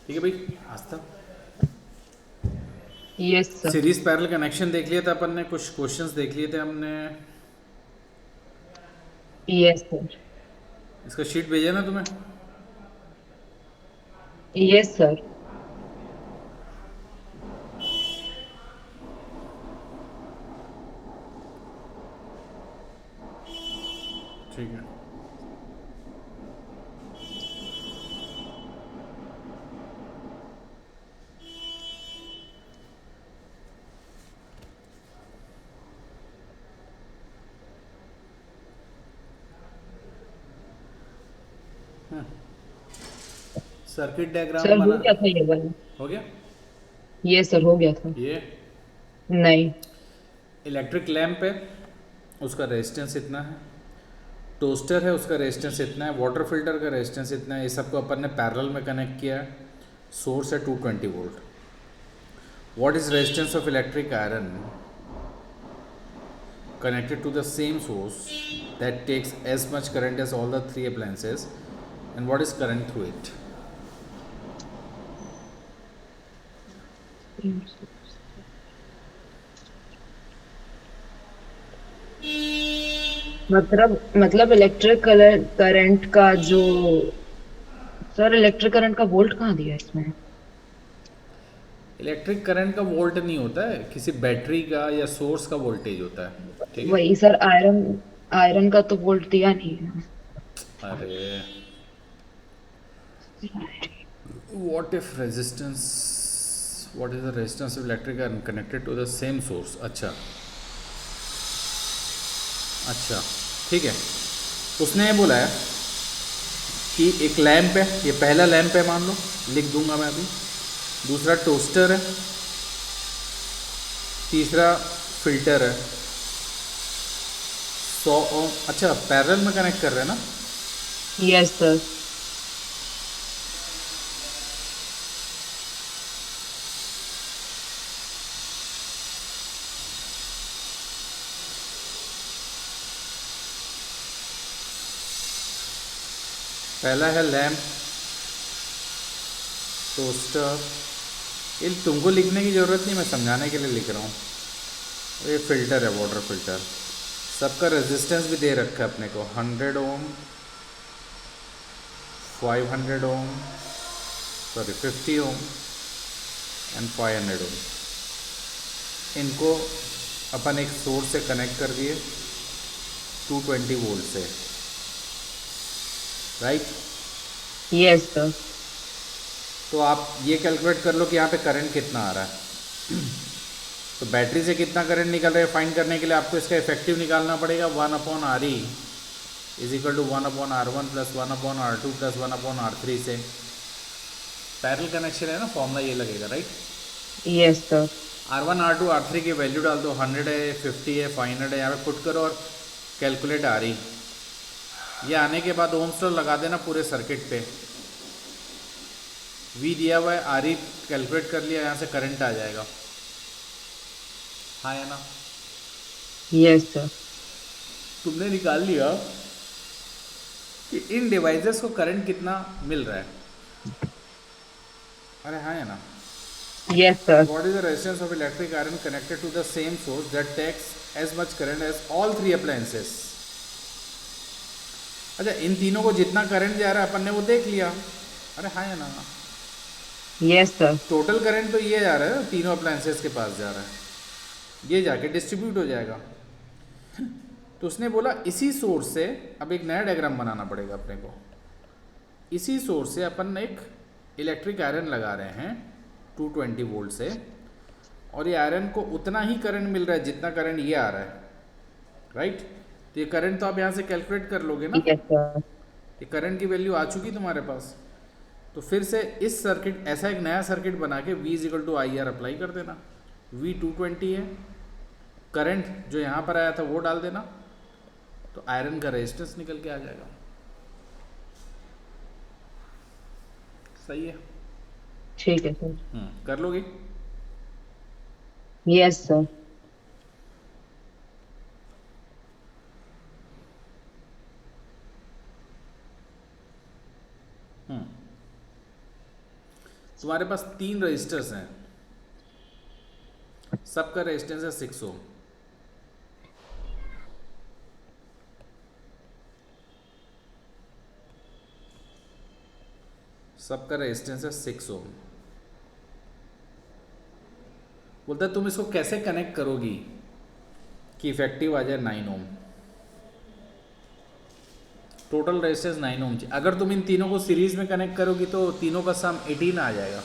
ठीक है भाई, Aastha. Yes sir. Series parallel connection देख लिया था अपन ने, कुछ क्वेश्चंस देख लिए थे हमने। Yes sir. इसका शीट भेजा ना तुम्हें? Yes sir. ठीक है। सर्किट डायग्राम सर हो बना। गया था ये वाला। हो गया। यस सर हो गया था। ये नहीं। इलेक्ट्रिक लैंप है, उसका रेजिस्टेंस इतना है। टोस्टर है, उसका रेजिस्टेंस इतना है। वाटर फिल्टर का रेजिस्टेंस इतना है। ये सबको अपन ने पैरेलल में कनेक्ट किया है। सोर्स है 220 volt. What is resistance of electric iron connected to the same source that takes as much current as all the three appliances, and what is current through it? मतलब electric current का जो, sir electric current का volt कहाँ दिया है इसमें? Electric current का volt नहीं होता है, किसी बैटरी का या सोर्स का वोल्टेज होता है। ठीक है। वही सर, आयरन आयरन का तो वोल्ट दिया नहीं है। अरे, what if resistance, what is the resistance of electric current connected to the same source? अच्छा, अच्छा, ठीक है। उसने ये बोला है कि एक लैंप है, ये पहला लैंप है मान लो, लिख दूंगा मैं अभी। दूसरा टोस्टर है। तीसरा फिल्टर है। 100 ओम। अच्छा, पैरेलल में कनेक्ट कर रहे हैं ना? Yes sir. पहला है लैंप, टोस्टर। ये तुमको लिखने की ज़रूरत नहीं, मैं समझाने के लिए लिख रहा हूँ। ये फिल्टर है, वाटर फिल्टर। सबका रेजिस्टेंस भी दे रखा है अपने को, 100 ओम, 500 ओम, सॉरी 50 ओम एंड 500 ओम। इनको अपन एक सोर्स से कनेक्ट कर दिए 220 वोल्ट से, राइट। Yes sir. तो आप ये कैलकुलेट कर लो कि यहाँ पे करंट कितना आ रहा है। तो बैटरी से कितना करंट निकल रहा है फाइंड करने के लिए आपको इसका इफेक्टिव निकालना पड़ेगा। 1/RE is equal to 1/R1 plus 1/R2 plus 1/R3 से। पैरेलल कनेक्शन है ना, फॉर्मूला ये लगेगा, right. Yes sir. R1 R2 R3 की वैल्यू डाल दो, 100 है, 50 है, 500 है, यहाँ पे पुट करो और कैलकुलेट आ रही। ये आने के बाद ओम्स लॉ लगा देना पूरे सर्किट पे। V दिया हुआ है, RE कैलकुलेट कर लिया, यहाँ से करंट आ जाएगा। हाँ, है ना? Yes sir. तुमने निकाल लिया कि इन डिवाइसेस को करंट कितना मिल रहा है। अरे हाँ, है ना? Yes sir. What is the resistance of electric iron connected to the same source that takes as much current as all three appliances? अच्छा, इन तीनों को जितना करंट जा रहा है अपन ने वो देख लिया। अरे हाँ, है ना? Yes sir. टोटल करंट तो ये जा रहा है ना, तीनों अप्लायंसेस के पास जा रहा है, ये जाके डिस्ट्रीब्यूट हो जाएगा। तो उसने बोला इसी सोर्स से अब एक नया डायग्राम बनाना पड़ेगा अपने को। इसी सोर्स से अपन एक इलेक्ट्रिक आयरन लगा रहे हैं 220 वोल्ट से, और ये आयरन को उतना ही करंट मिल रहा है जितना करंट ये आ रहा है, राइट। तो ये करंट तो आप यहाँ से कैलकुलेट कर लोगे ना। Yes sir. ये करंट की वैल्यू आ चुकी तुम्हारे पास। तो फिर से इस सर्किट, ऐसा एक नया सर्किट बना के V is equal to IR apply कर देना। V 220 है, करंट जो यहाँ पर आया था वो डाल देना, तो आयरन का रेजिस्टेंस निकल के आ जाएगा। सही है। ठीक है सर। कर लोगे? Yes sir. तुम्हारे पास 3 रजिस्टर्स हैं, सबका रेजिस्टेंस है 6 ओम। सबका रेजिस्टेंस है 6 ओम। बोलता है तुम इसको कैसे कनेक्ट करोगी कि इफेक्टिव आ जाए 9 ओम। टोटल रेजिस्टेंस 9 ओम चाहिए। अगर तुम इन तीनों को सीरीज में कनेक्ट करोगी तो तीनों का सम 18 आ जाएगा।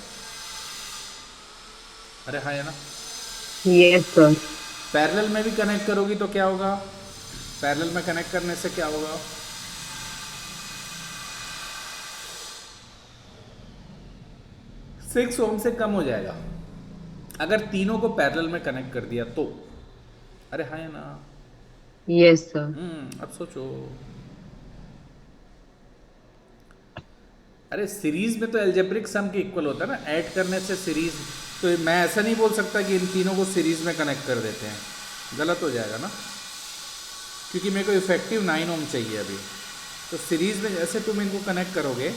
अरे हाँ है ना। Yes sir. पैरेलल में भी कनेक्ट करोगी तो क्या होगा, पैरेलल में कनेक्ट करने से क्या होगा, सिक्स ओम से कम हो जाएगा अगर तीनों को पैरेलल में कनेक्ट कर दिया तो। अरे हाँ है ना। Yes sir. अब सोचो। अरे सीरीज में तो एल्जेब्रिक सम के इक्वल होता है ना, ऐड करने से सीरीज। तो मैं ऐसा नहीं बोल सकता कि इन तीनों को सीरीज में कनेक्ट कर देते हैं, गलत हो जाएगा ना, क्योंकि मेरे को इफेक्टिव 9 ओम चाहिए अभी। तो सीरीज में जैसे तुम इनको कनेक्ट करोगे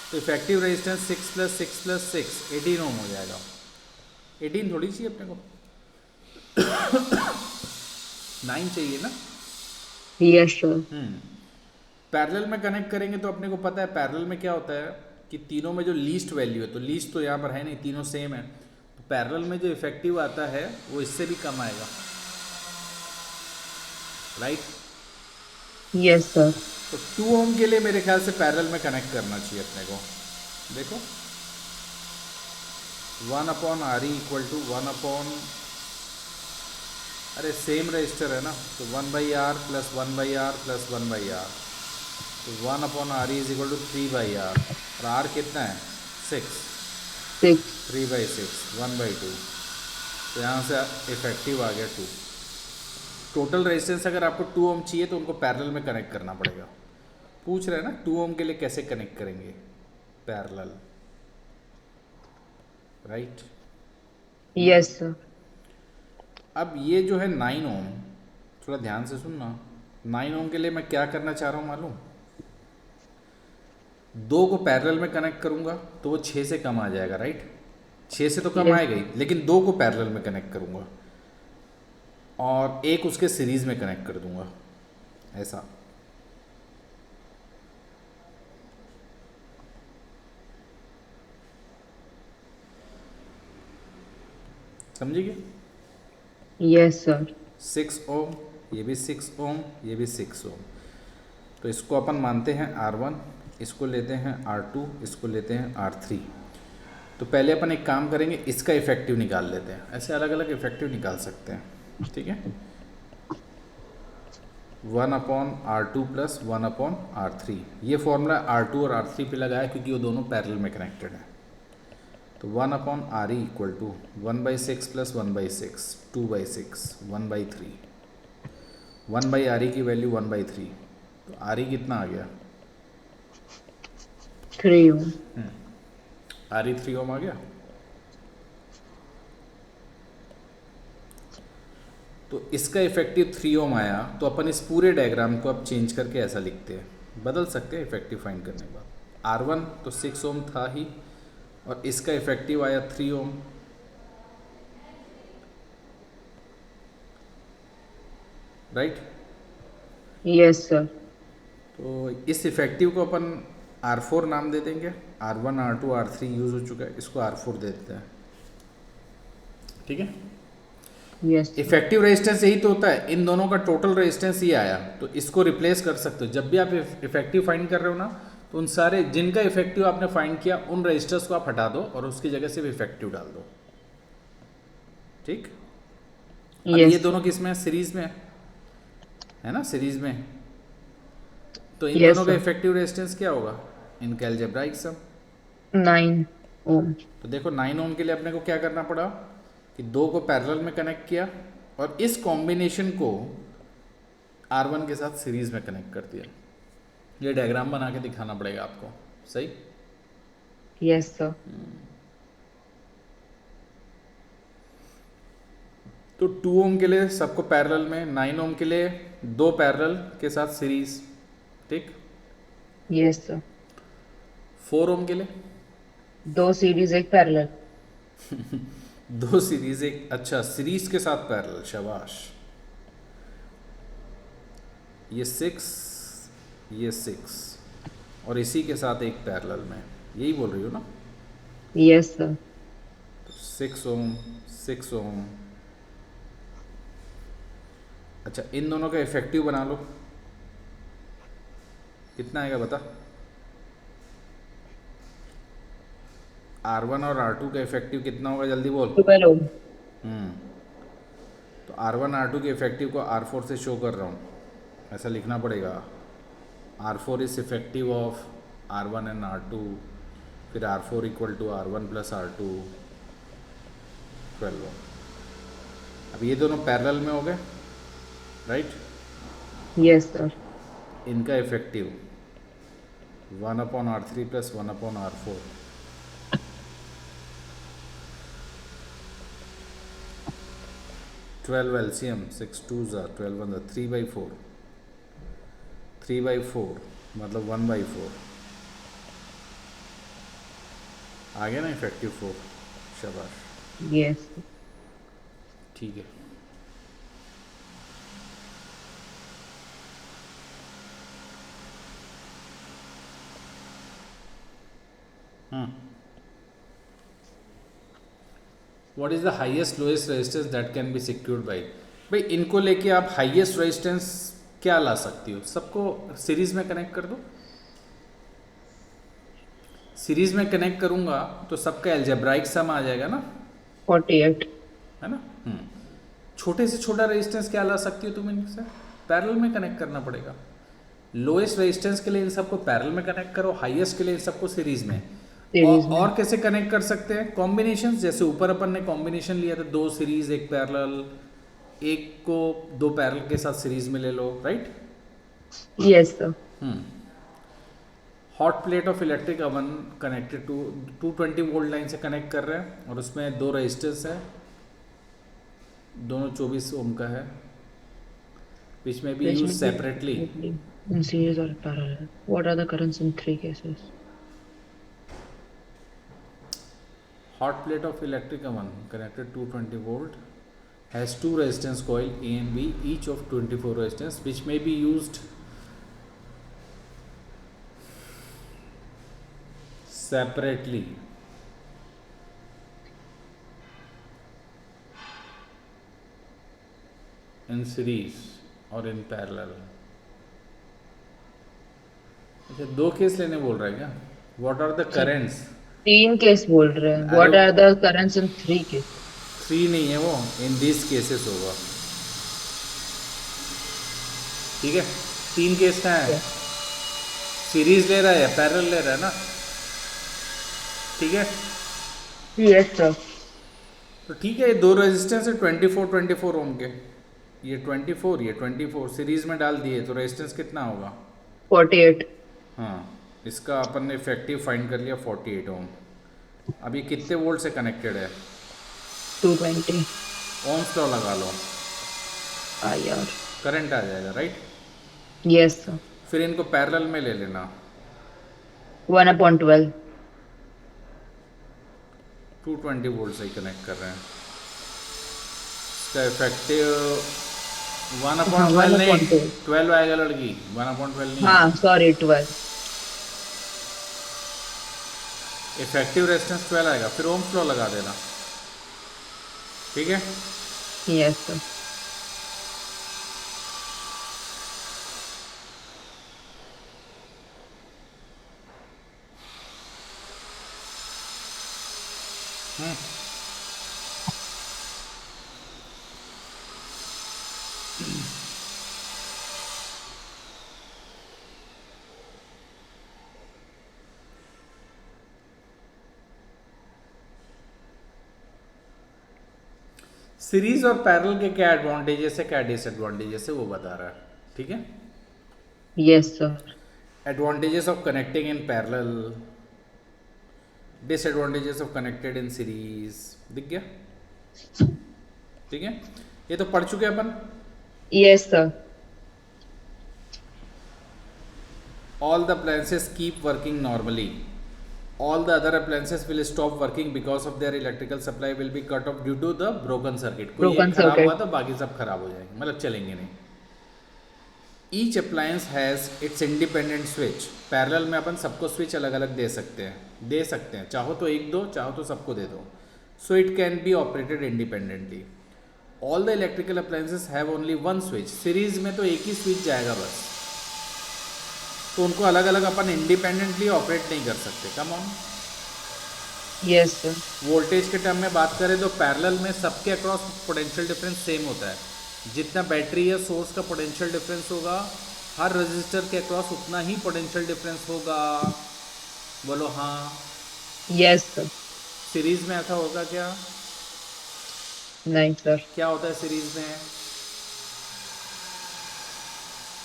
तो इफेक्टिव रेजिस्टेंस 6 + 6 + 6 18 ओम हो जाएगा। 18 थोड़ी चाहिए अपने को, 9 चाहिए ना। Yes sir. पैरेलल में कनेक्ट करेंगे तो अपने को पता है पैरेलल में क्या होता है कि तीनों में जो लीस्ट वैल्यू है, तो लीस्ट तो यहाँ पर है नहीं, तीनों सेम है, तो पैरेलल में जो इफेक्टिव आता है वो इससे भी कम आएगा, राइट। Yes sir. तो 2 ओम के लिए मेरे ख्याल से पैरेलल में कनेक्ट करना चाहिए अपने को। देखो 1/RE = 1 अरे सेम रजिस्टर है ना, तो 1/R + 1/R + 1/R, तो 1/RE = 3/R, और R कितना है 6, 6। 3/6 1/2, तो यहाँ से इफेक्टिव आ गया 2। टोटल रेजिस्टेंस अगर आपको 2 ओम चाहिए तो उनको पैरेलल में कनेक्ट करना पड़ेगा। पूछ रहे हैं ना 2 ओम के लिए कैसे कनेक्ट करेंगे, पैरेलल, राइट। Yes sir. अब ये जो है 9 ओम, थोड़ा ध्यान से सुनना। 9 ओम के लिए मैं क्या करना चाह रहा हूँ मालूम, 2 को पैरेलल में कनेक्ट करूँगा तो वो 6 से कम आ जाएगा, राइट। 6 से तो कम Yes. आएगा ही, लेकिन 2 को पैरेलल में कनेक्ट करूँगा और एक उसके सीरीज में कनेक्ट कर दूंगा, ऐसा। समझिए। Yes sir. 6 ओम, ये भी 6 ओम, ये भी 6 ओम, तो इसको अपन मानते हैं R1, इसको लेते हैं R2, इसको लेते हैं R3। तो पहले अपन एक काम करेंगे, इसका इफेक्टिव निकाल लेते हैं, ऐसे अलग अलग इफेक्टिव निकाल सकते हैं, ठीक है। 1/R2 + 1/R3, ये फॉर्मूला R2 और R3 पे लगाया क्योंकि वो दोनों पैरेलल में कनेक्टेड है। तो 1/RE = 1/6 + 1/6 2/6 1/3, 1/RE की वैल्यू 1/3, तो RE कितना आ गया, 3 ओम। RE 3 ओम आ गया। तो इसका इफेक्टिव 3 ओम आया, तो अपन इस पूरे डायग्राम को अब चेंज करके ऐसा लिखते हैं, बदल सकते हैं इफेक्टिव फाइंड करने के बाद। R1 तो 6 ओम था ही, और इसका इफेक्टिव आया 3 ओम, राइट। Yes sir. तो इस इफेक्टिव को अपन R4 नाम दे देंगे, R1 R2 R3 यूज़ हो चुका है, इसको R4 दे देते हैं, ठीक है। यस। इफेक्टिव रेजिस्टेंस यही तो होता है, इन दोनों का टोटल रेजिस्टेंस ये आया, तो इसको रिप्लेस कर सकते हो। जब भी आप इफेक्टिव फाइंड कर रहे हो ना, तो उन सारे जिनका इफेक्टिव आपने फाइंड किया उन रजिस्टर्स को आप हटा दो और उसकी जगह सिर्फ इफेक्टिव डाल दो, ठीक। अब ये यस। दोनों किस में है, सीरीज में है ना, सीरीज में। तो इन यस दोनों का सर। इफेक्टिव रेजिस्टेंस क्या होगा, इनका अलजेब्राइक सम। 9 ओम। तो देखो 9 ओम के लिए अपने को क्या करना पड़ा कि 2 को पैरेलल में कनेक्ट किया और इस कॉम्बिनेशन को R1 के साथ सीरीज में कनेक्ट कर दिया। ये डायग्राम बना के दिखाना पड़ेगा आपको, सही। Yes sir. तो 2 ओम के लिए सबको पैरेलल में, 9 ओम के लिए 2 पैरेलल के साथ सीरीज, ठीक। Yes sir. 4 ओम के लिए दो सीरीज एक पैरेलल। दो सीरीज एक, अच्छा सीरीज के साथ पैरेलल, शाबाश। ये 6, ये 6 और इसी के साथ एक पैरेलल में, यही बोल रही हो ना? Yes sir. 6 ओम, 6 ओम। अच्छा, इन दोनों का इफेक्टिव बना लो, कितना आएगा बता? R1 और R2 का इफेक्टिव कितना होगा, जल्दी बोल। 12 ओम। हम्म तो R1 R2 के इफेक्टिव को R4 से शो कर रहा हूँ, ऐसा लिखना पड़ेगा। R4 is effective of R1 and R2, फिर R4 equal to R1 plus R2, 12 ओम। अब ये दोनों पैरेलल में हो गए, राइट? Yes sir. इनका effective 1/R3 plus 1/R4, 12 LCM, 6 2s are 12 1 3/4, 3/4 मतलब 1/4 आ गया ना इफेक्टिव 4। शाबाश, यस। ठीक है। What is the highest lowest resistance that can be secured by? भाई इनको लेके आप हाईएस्ट रेजिस्टेंस क्या ला सकती हो? सबको सीरीज में कनेक्ट कर दो। सीरीज में कनेक्ट करूंगा तो सबका एल्जेब्राइक सम आ जाएगा ना, 48। है ना? छोटे से छोटा रेजिस्टेंस क्या ला सकती हो तुम इनसे? पैरेलल में कनेक्ट करना पड़ेगा। लोएस्ट रेजिस्टेंस के लिए इन सबको पैरेलल में कनेक्ट करो, हाईएस्ट के लिए इन सबको सीरीज में। सीरीज में। और कैसे कनेक्ट कर सकते हैं? कॉम्बिनेशन, जैसे ऊपर अपन ने कॉम्बिनेशन लिया था, दो सीरीज एक पैरेलल, एक को दो पैरेलल के साथ सीरीज में ले लो, right? Yes sir. Hot plate of electric oven connected to 220 volt line से कनेक्ट कर रहे हैं और उसमें दो रेजिस्टेंस है, दोनों 24 ओम का है, विच में B use separately. In series or parallel. What are the currents in three cases? Hot plate of electric oven connected 220 volt has two resistance coil A and B, each of 24 resistance, which may be used separately in series or in parallel. अच्छा, दो case लेने बोल रहा है क्या? What are the currents? तीन case बोल रहे हैं। अरे What are the currents in three cases? 3 नहीं है वो, इन दिस केसेस होगा, ठीक है? 3 केस का है, सीरीज ले रहा है या पैरेलल ले रहा है ना, ठीक है? Yes sir. तो ठीक है, ये दो रेजिस्टेंस है 24 ओम के, ये 24, ये 24 सीरीज में डाल दिए तो रेजिस्टेंस कितना होगा? 48। हाँ, इसका अपन ने इफेक्टिव फाइंड कर लिया 48 ओम। अब ये कितने वोल्ट से कनेक्टेड है? 220 ओम्स लॉ लगा लो, IR। करंट आ जाएगा, राइट? Yes sir। फिर इनको पैरेलल में ले लेना, 1/12। 220 वोल्ट से ही कनेक्ट कर रहे हैं, इसका इफेक्टिव 1/12 नहीं, 1/12। 12 आएगा लड़की, 1/12 नहीं। हाँ सॉरी 12। इफेक्टिव रेजिस्टेंस 12 आएगा, फिर ओम्स लॉ लगा देना, ठीक है? Yes sir। सीरीज और पैरेलल के क्या एडवांटेजेस है, क्या डिसएडवांटेजेस है, वो बता रहा है, ठीक है? Yes sir। Advantages of connecting in parallel, disadvantages of connected in series, दिख गया? ठीक है, ये तो पढ़ चुके अपन। Yes sir। All the appliances keep working normally, all the other appliances will stop working because of their electrical supply will be cut off due to the broken circuit. कोई एक broken खराब हुआ circuit. तो बाकी सब खराब हो जाएंगे, मतलब चलेंगे नहीं. Each appliance has its independent switch. Parallel में अपन सबको स्विच अलग अलग दे सकते हैं, चाहो तो एक दो, चाहो तो सबको दे दो. So it can be operated independently. All the electrical appliances have only one switch. Series में तो एक ही स्विच जाएगा बस, तो उनको अलग अलग अपन इंडिपेंडेंटली ऑपरेट नहीं कर सकते. Come on. Yes, sir. Voltage के टर्म में बात करें तो पैरेलल में सबके अक्रॉस पोटेंशियल डिफरेंस सेम होता है. जितना बैटरी या सोर्स का पोटेंशियल डिफरेंस होगा, हर रजिस्टर के अक्रॉस उतना ही पोटेंशियल डिफरेंस होगा. बोलो हाँ. Yes, sir. सीरीज में ऐसा होगा क्या? नहीं सर. क्या होता है सीरीज में?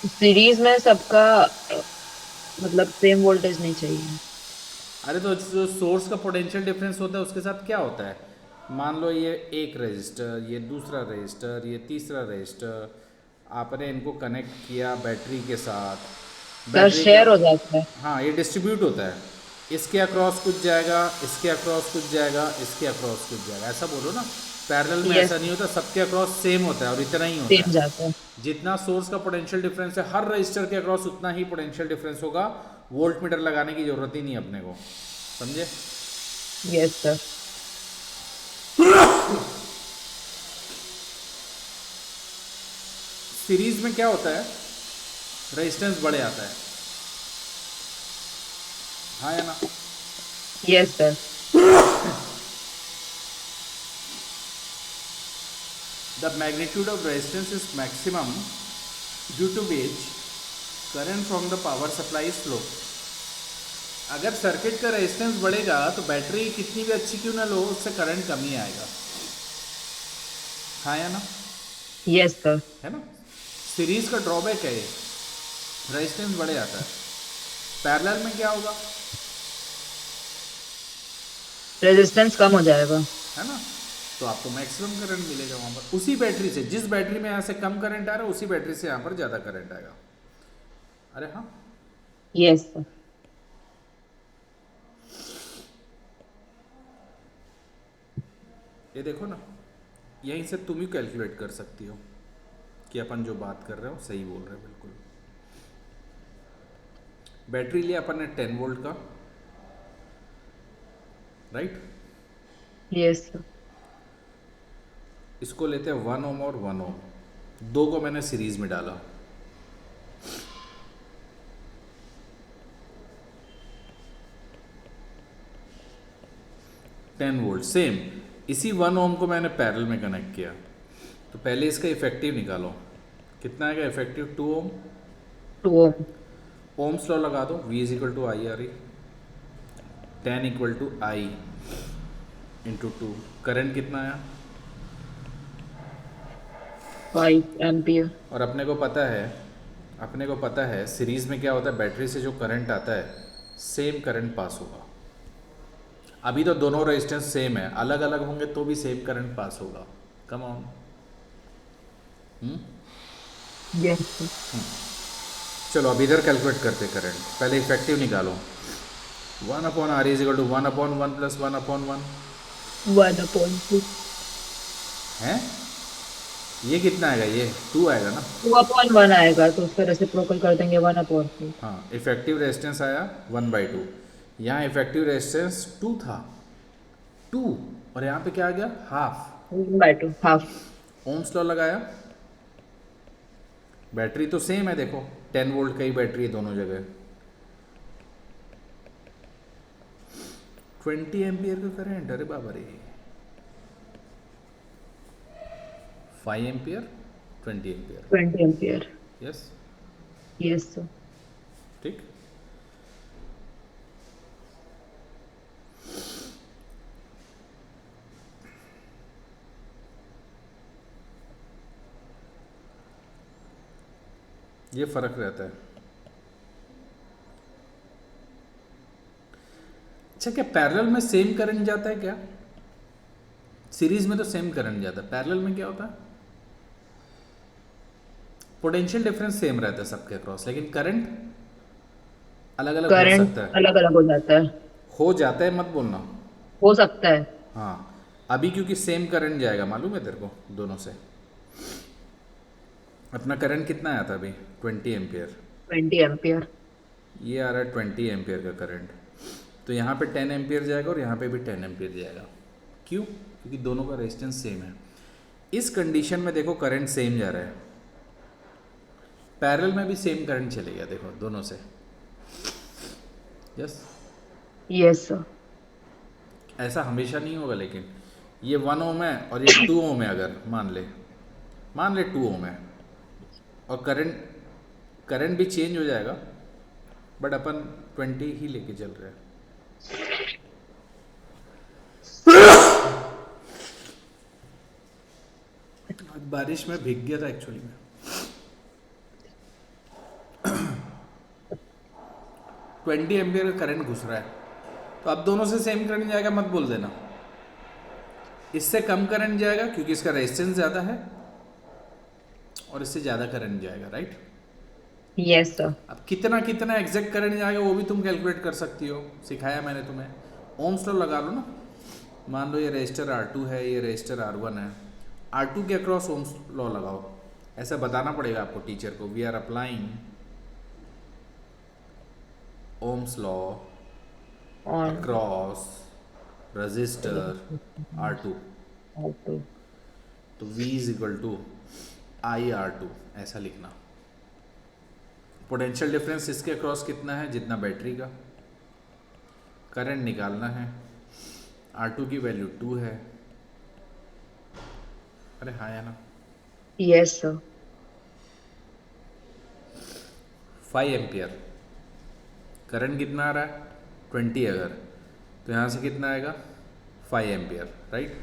सीरीज में सबका मतलब सेम वोल्टेज नहीं चाहिए. अरे तो जो सोर्स का पोटेंशियल डिफरेंस होता है उसके साथ क्या होता है? मान लो ये एक रजिस्टर, ये दूसरा रजिस्टर, ये तीसरा रजिस्टर, आपने इनको कनेक्ट किया बैटरी के साथ. सर बैटरी शेयर का, हो जाता है. हाँ ये डिस्ट्रीब्यूट होता है. इसके अक्रॉस कुछ जाएगा, इसके अक्रॉस कुछ जाएगा, इसके अक्रॉस कुछ जाएगा, ऐसा बोलो ना. पैरेलल में Yes. ऐसा नहीं होता, सबके अक्रॉस सेम होता है और इतना ही होता सेम है. जाता है. जितना सोर्स का पोटेंशियल डिफरेंस है, हर रजिस्टर के अक्रॉस उतना ही पोटेंशियल डिफरेंस होगा. वोल्ट मीटर लगाने की जरूरत ही नहीं अपने को. समझे? Yes sir. सीरीज में क्या होता है? रेजिस्टेंस बढ़ जाता है. हाँ या ना? Yes sir. The magnitude of resistance is maximum due to which current from the power supply is flow. अगर सर्किट का रेजिस्टेंस बढ़ेगा तो बैटरी कितनी भी अच्छी क्यों ना लो, उससे करंट कम ही आएगा. हाँ या ना? Yes sir. है ना? सीरीज का ड्रॉबैक है ये, रेजिस्टेंस बढ़ जाता है. पैरेलल में क्या होगा? रेजिस्टेंस कम हो जाएगा. है ना? तो आपको मैक्सिमम करंट मिलेगा वहाँ पर. उसी बैटरी से, जिस बैटरी में यहाँ से कम करंट आ रहा है, उसी बैटरी से यहाँ पर ज़्यादा करंट आएगा. अरे हाँ. Yes sir. ये देखो ना, यहीं से तुम ही कैलकुलेट कर सकती हो कि अपन जो बात कर रहे हो सही बोल रहे हो बिल्कुल. बैटरी लिया अपन ने 10 वोल्ट का, राइट. Yes sir. इसको लेते हैं 1 ओम और 1 ओम, दो को मैंने सीरीज में डाला. Ten volt same. इसी 1 ओम को मैंने पैरेलल में कनेक्ट किया. तो पहले इसका इफेक्टिव निकालो. कितना आएगा effective? 2 ohm. 2 ohm. Ohm's law लगा दो. V is equal to I R E, 10 equal to I into 2. Current कितना आया? 5 एम्पियर. और अपने को पता है सीरीज में क्या होता है, बैटरी से जो करंट आता है सेम करंट पास होगा. अभी तो दोनों रेजिस्टेंस सेम है, अलग अलग होंगे तो भी सेम करंट पास होगा. Come on. Yes sir. चलो अब इधर कैलकुलेट करते करंट. पहले इफेक्टिव निकालो. 1 upon R is equal to 1 upon 1 plus 1 upon 1 1/2. है. ये कितना आएगा? ये 2 आएगा ना. 2/1 आएगा तो उसका रेसिप्रोकल कर देंगे 1/2. हाँ, इफेक्टिव रेजिस्टेंस आया 1/2. यहाँ इफेक्टिव रेजिस्टेंस 2 था, 2, और यहाँ पे क्या आ गया? हाफ. 1/2 हाफ. ओम्स लॉ लगाया. बैटरी तो सेम है, देखो 10 वोल्ट का ही बैटरी है दोनों जगह. 20 एम्पियर का करंट. अरे बाबा रे. 5 ampere, 20 ampere. 20 ampere. Yes. Yes sir. ठीक. ये फर्क रहता है. अच्छा, क्या पैरेलल में सेम करंट जाता है क्या? सीरीज में तो सेम करंट जाता है, पैरेलल में क्या होता है? पोटेंशियल डिफरेंस सेम रहता है सबके अक्रॉस, लेकिन करंट अलग अलग हो करंट सकता है. अलग अलग हो जाता है. हो जाता है मत बोलना। हो सकता है। हाँ, अभी क्योंकि सेम करंट जाएगा, मालूम है तेरे को दोनों से। अपना करंट कितना आया था अभी? 20 एम्पियर। 20 एम्पियर। ये आ रहा है 20 एम्पियर का करंट। तो यहाँ पे 10 एम्पियर जाएगा और यहाँ पे भी 10 एम्पियर जाएगा। क्यों? क्योंकि दोनों का रेजिस्टेंस सेम है। इस कंडीशन में देखो करंट सेम जा रहा है, पैरेलल में भी सेम करंट चलेगा, देखो दोनों से। यस। Yes sir. ऐसा हमेशा नहीं होगा, लेकिन ये 1 ओम है और ये 2 ओम है, अगर मान ले 2 ओम है, और करंट करंट भी चेंज हो जाएगा, बट अपन 20 ही लेके चल रहे हैं। आज बारिश में भीग गया था एक्चुअली में। 20 एम्पियर का करंट घुस रहा है, तो अब दोनों से सेम करंट जाएगा मत बोल देना। इससे कम करंट जाएगा क्योंकि इसका रेजिस्टेंस ज़्यादा है, और इससे ज़्यादा करंट जाएगा, राइट। Yes sir. अब कितना कितना एग्जैक्ट करंट जाएगा वो भी तुम कैलकुलेट कर सकती हो, सिखाया मैंने तुम्हें। ओम्स लॉ लगा लो ना। मान लो ये रेजिस्टर R2 है, ये रेजिस्टर R1 है, R2 के अक्रॉस ओम्स लॉ लगाओ। ऐसा बताना पड़ेगा आपको टीचर को, we are applying ohm's law और अक्रॉस रजिस्टर R2। तो तो V is equal to IR2, ऐसा लिखना। पोटेंशियल डिफरेंस इसके अक्रॉस कितना है? जितना बैटरी का। करंट निकालना है, R2 की वैल्यू 2 है। अरे हाँ या ना? Yes sir. 5 एम्पियर। करंट कितना आ रहा है? 20। अगर तो यहाँ से कितना आएगा? 5 एम्पियर, राइट।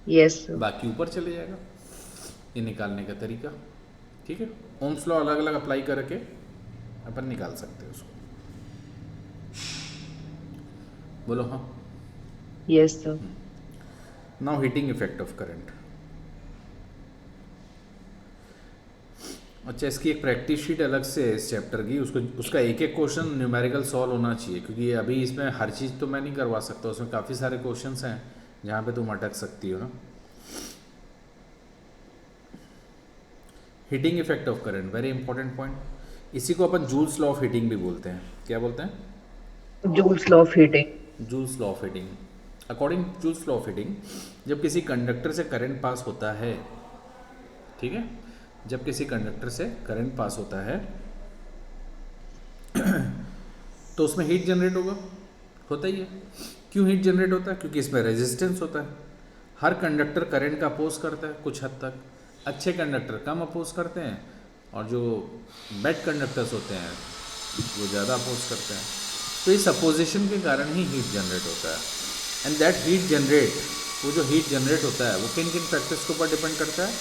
Yes sir. बाकी ऊपर चले जाएगा। ये निकालने का तरीका, ठीक है। ओम्स लॉ अलग अलग अप्लाई करके अपन निकाल सकते हैं उसको। बोलो हाँ। Yes sir. Now heating effect of current. अच्छा, इसकी एक प्रैक्टिस शीट अलग से है इस चैप्टर की, उसको उसका एक एक क्वेश्चन न्यूमेरिकल सॉल्व होना चाहिए, क्योंकि अभी इसमें हर चीज़ तो मैं नहीं करवा सकता, उसमें काफ़ी सारे क्वेश्चंस हैं जहाँ पे तुम अटक सकती हो ना। Heating effect of current, very important point. इसी को अपन जूल्स लॉ ऑफ हीटिंग भी बोलते हैं। क्या बोलते हैं? Joules law of heating. Joules law of heating. According joules law of heating, जब किसी कंडक्टर से करंट पास होता है, ठीक है, जब किसी कंडक्टर से करंट पास होता है तो उसमें हीट जनरेट होता ही है। क्यों हीट जनरेट होता है? क्योंकि इसमें रेजिस्टेंस होता है। हर कंडक्टर करंट का अपोज करता है कुछ हद तक, अच्छे कंडक्टर कम अपोज करते हैं, और जो बैड कंडक्टर्स होते हैं वो ज़्यादा अपोज करते हैं। तो इस अपोजिशन के कारण ही हीट जनरेट होता है। एंड दैट हीट जनरेट, वो जो हीट जनरेट होता है वो किन किन फैक्टर्स के ऊपर डिपेंड करता है?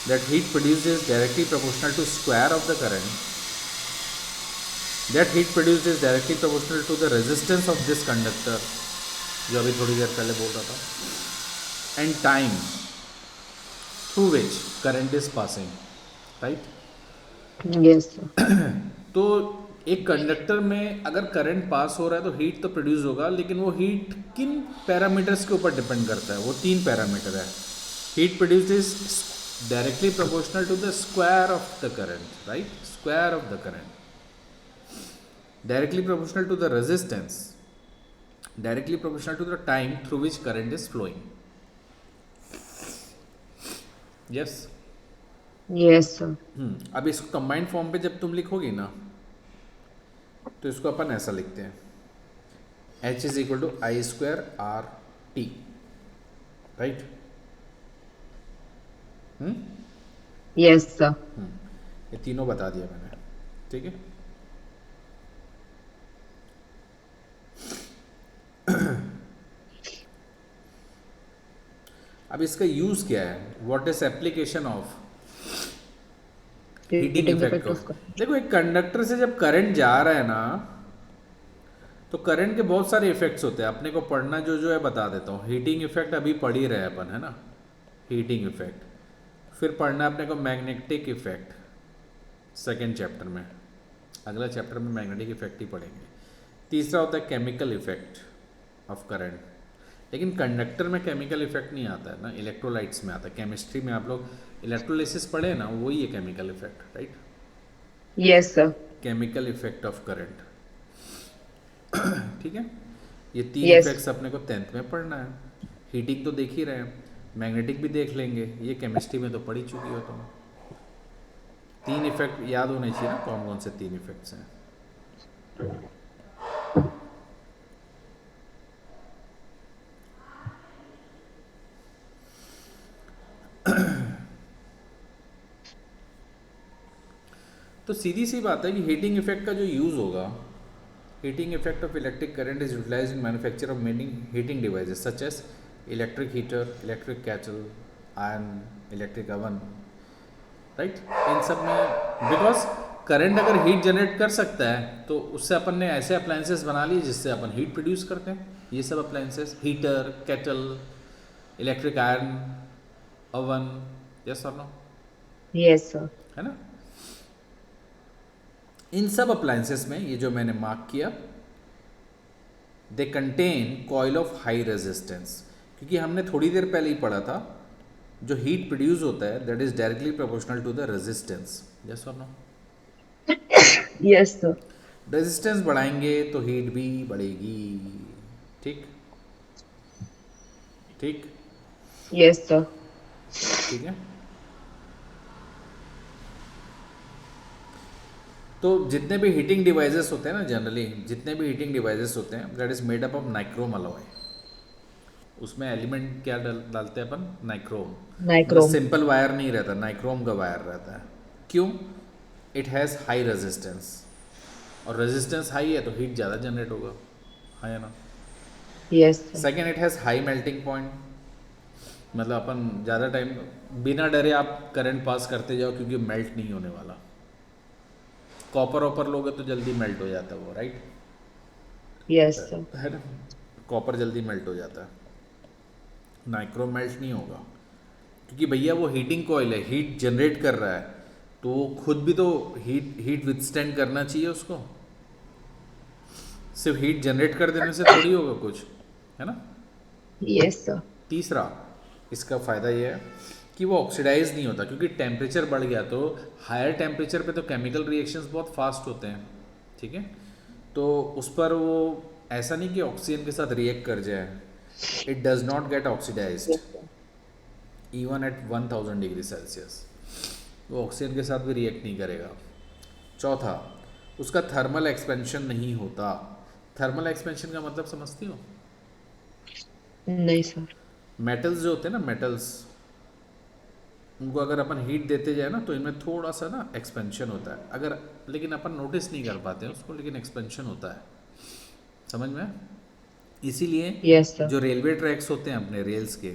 That heat produced is directly proportional to square of the current, that heat produced is directly proportional to the resistance of this conductor, जो अभी थोड़ी देर पहले बोल रहा था, and time through which current is passing, right. Yes sir. तो एक कंडक्टर में अगर करंट पास हो रहा है तो हीट तो प्रोड्यूस होगा, लेकिन वो हीट किन पैरामीटर्स के ऊपर डिपेंड करता है? वो 3 पैरामीटर है। Heat produced is directly proportional to the square of the current, right, square of the current, directly proportional to the resistance, directly proportional to the time through which current is flowing. Yes. Yes sir. अब इसको combined form पे जब तुम लिखोगी ना, तो इसको अपन ऐसा लिखते हैं, H is equal to I square R T, right. Yes sir. ये तीनों बता दिया मैंने, ठीक है। अब इसका यूज क्या है? What is application of heating effect of? देखो, एक कंडक्टर से जब करंट जा रहा है ना, तो करंट के बहुत सारे इफेक्ट्स होते हैं। अपने को पढ़ना जो है बता देता हूँ। हीटिंग इफेक्ट अभी पढ़ ही रहे अपन, है ना, हीटिंग इफेक्ट। फिर पढ़ना अपने को मैग्नेटिक इफेक्ट, सेकेंड चैप्टर में। अगला चैप्टर में मैग्नेटिक इफेक्ट ही पढ़ेंगे। तीसरा होता है केमिकल इफेक्ट, ऑफ करंट। लेकिन कंडक्टर में केमिकल इफेक्ट नहीं आता है ना, इलेक्ट्रोलाइट्स में आता है। केमिस्ट्री में आप लोग इलेक्ट्रोलिसिस पढ़े हैं ना, वही है chemical effect, right. Yes sir. Chemical effect of current, ठीक है। ये तीन यस। इफेक्ट्स अपने को 10th में पढ़ना है। हीटिंग तो देख ही रहे हैं, मैग्नेटिक भी देख लेंगे, ये केमिस्ट्री में तो पढ़ ही चुकी हो तुम। तीन इफेक्ट याद होने चाहिए ना, कौन कौन से तीन इफेक्ट्स हैं। तो सीधी सी बात है कि हीटिंग इफेक्ट का जो यूज़ होगा, heating effect of electric current is utilize in manufacture of many heating devices such as electric heater, electric kettle, iron, electric oven, right. इन सब में बिकॉज करंट अगर हीट जनरेट कर सकता है तो उससे अपन ने ऐसे अप्लायंसेस बना लिए जिससे अपन हीट प्रोड्यूस करते हैं। ये सब appliances, heater, kettle, electric iron, oven, yes और नो, यस सर। है ना। इन सब अप्लायंसेस में ये जो मैंने मार्क किया, they contain coil of high resistance, क्योंकि हमने थोड़ी देर पहले ही पढ़ा था जो हीट प्रोड्यूस होता है that is directly proportional to the resistance, yes और नो। Yes sir. रेजिस्टेंस बढ़ाएंगे तो हीट भी बढ़ेगी, ठीक ठीक यस सर। ठीक है। तो जितने भी हीटिंग डिवाइसेस होते हैं ना, जनरली जितने भी हीटिंग डिवाइसेस होते हैं that is made up of nichrome alloy. उसमें एलिमेंट क्या डालते हैं अपन, नाइक्रोम। मतलब नाइक्रोम। सिंपल वायर नहीं रहता, नाइक्रोम का वायर रहता है। क्यों? इट हैज़ हाई रेजिस्टेंस, और रेजिस्टेंस हाई है तो हीट ज़्यादा जनरेट होगा, है ना। Yes sir. Second, it has high melting point, मतलब अपन ज़्यादा टाइम बिना डरे आप करंट पास करते जाओ क्योंकि मेल्ट नहीं होने वाला। कॉपर ऑपर लोगे तो जल्दी मेल्ट हो जाता है वो, राइट, यस सर। है ना। कॉपर जल्दी मेल्ट हो जाता है, नाइक्रोम मेल्ट नहीं होगा, क्योंकि भैया वो हीटिंग कॉइल है, हीट जनरेट कर रहा है, तो वो खुद भी तो हीट विथस्टैंड करना चाहिए उसको। सिर्फ हीट जनरेट कर देने से थोड़ी होगा कुछ, है ना। Yes sir. तीसरा, इसका फ़ायदा ये है कि वो ऑक्सीडाइज नहीं होता, क्योंकि टेम्परेचर बढ़ गया तो हायर टेम्परेचर पे तो केमिकल रिएक्शंस बहुत फास्ट होते हैं, ठीक है। तो उस पर वो ऐसा नहीं कि ऑक्सीजन के साथ रिएक्ट कर जाए, it does not get oxidised even at 1000 degree Celsius, वो ऑक्सीजन के साथ भी रिएक्ट नहीं करेगा। चौथा, उसका थर्मल एक्सपेंशन नहीं होता। थर्मल एक्सपेंशन का मतलब समझती हो? नहीं सर। मेटल्स जो होते हैं ना, मेटल्स, उनको अगर अपन हीट देते जाए ना तो इनमें थोड़ा सा ना एक्सपेंशन होता है, अगर, लेकिन अपन नोटिस नहीं कर पाते हैं उसको, लेकिन एक्सपेंशन होता है, समझ में। इसीलिए यस सर। जो रेलवे ट्रैक्स होते हैं अपने रेल्स के,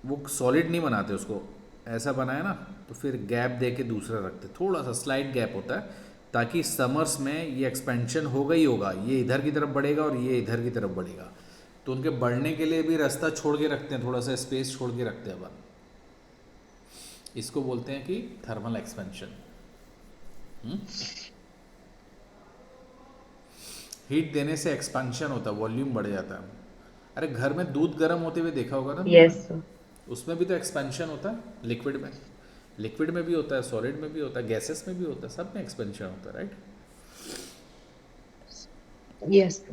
वो सॉलिड नहीं बनाते उसको, ऐसा बनाया ना तो फिर गैप दे के दूसरा रखते, थोड़ा सा स्लाइड गैप होता है, ताकि समर्स में ये एक्सपेंशन होगा ही होगा, ये इधर की तरफ बढ़ेगा और ये इधर की तरफ बढ़ेगा, तो उनके बढ़ने के लिए भी रास्ता छोड़ के रखते हैं, थोड़ा सा स्पेस छोड़ के रखते हैं अपन। इसको बोलते हैं कि थर्मल एक्सपेंशन। हीट देने से एक्सपेंशन होता है, वॉल्यूम बढ़ जाता है। अरे घर में दूध गर्म होते हुए देखा होगा ना तुमने, यस सर। उसमें भी तो एक्सपेंशन होता है, लिक्विड में, लिक्विड में भी होता है, सॉलिड में भी होता है, गैसेस में भी होता है, सब में एक्सपेंशन होता है, राइट। यस।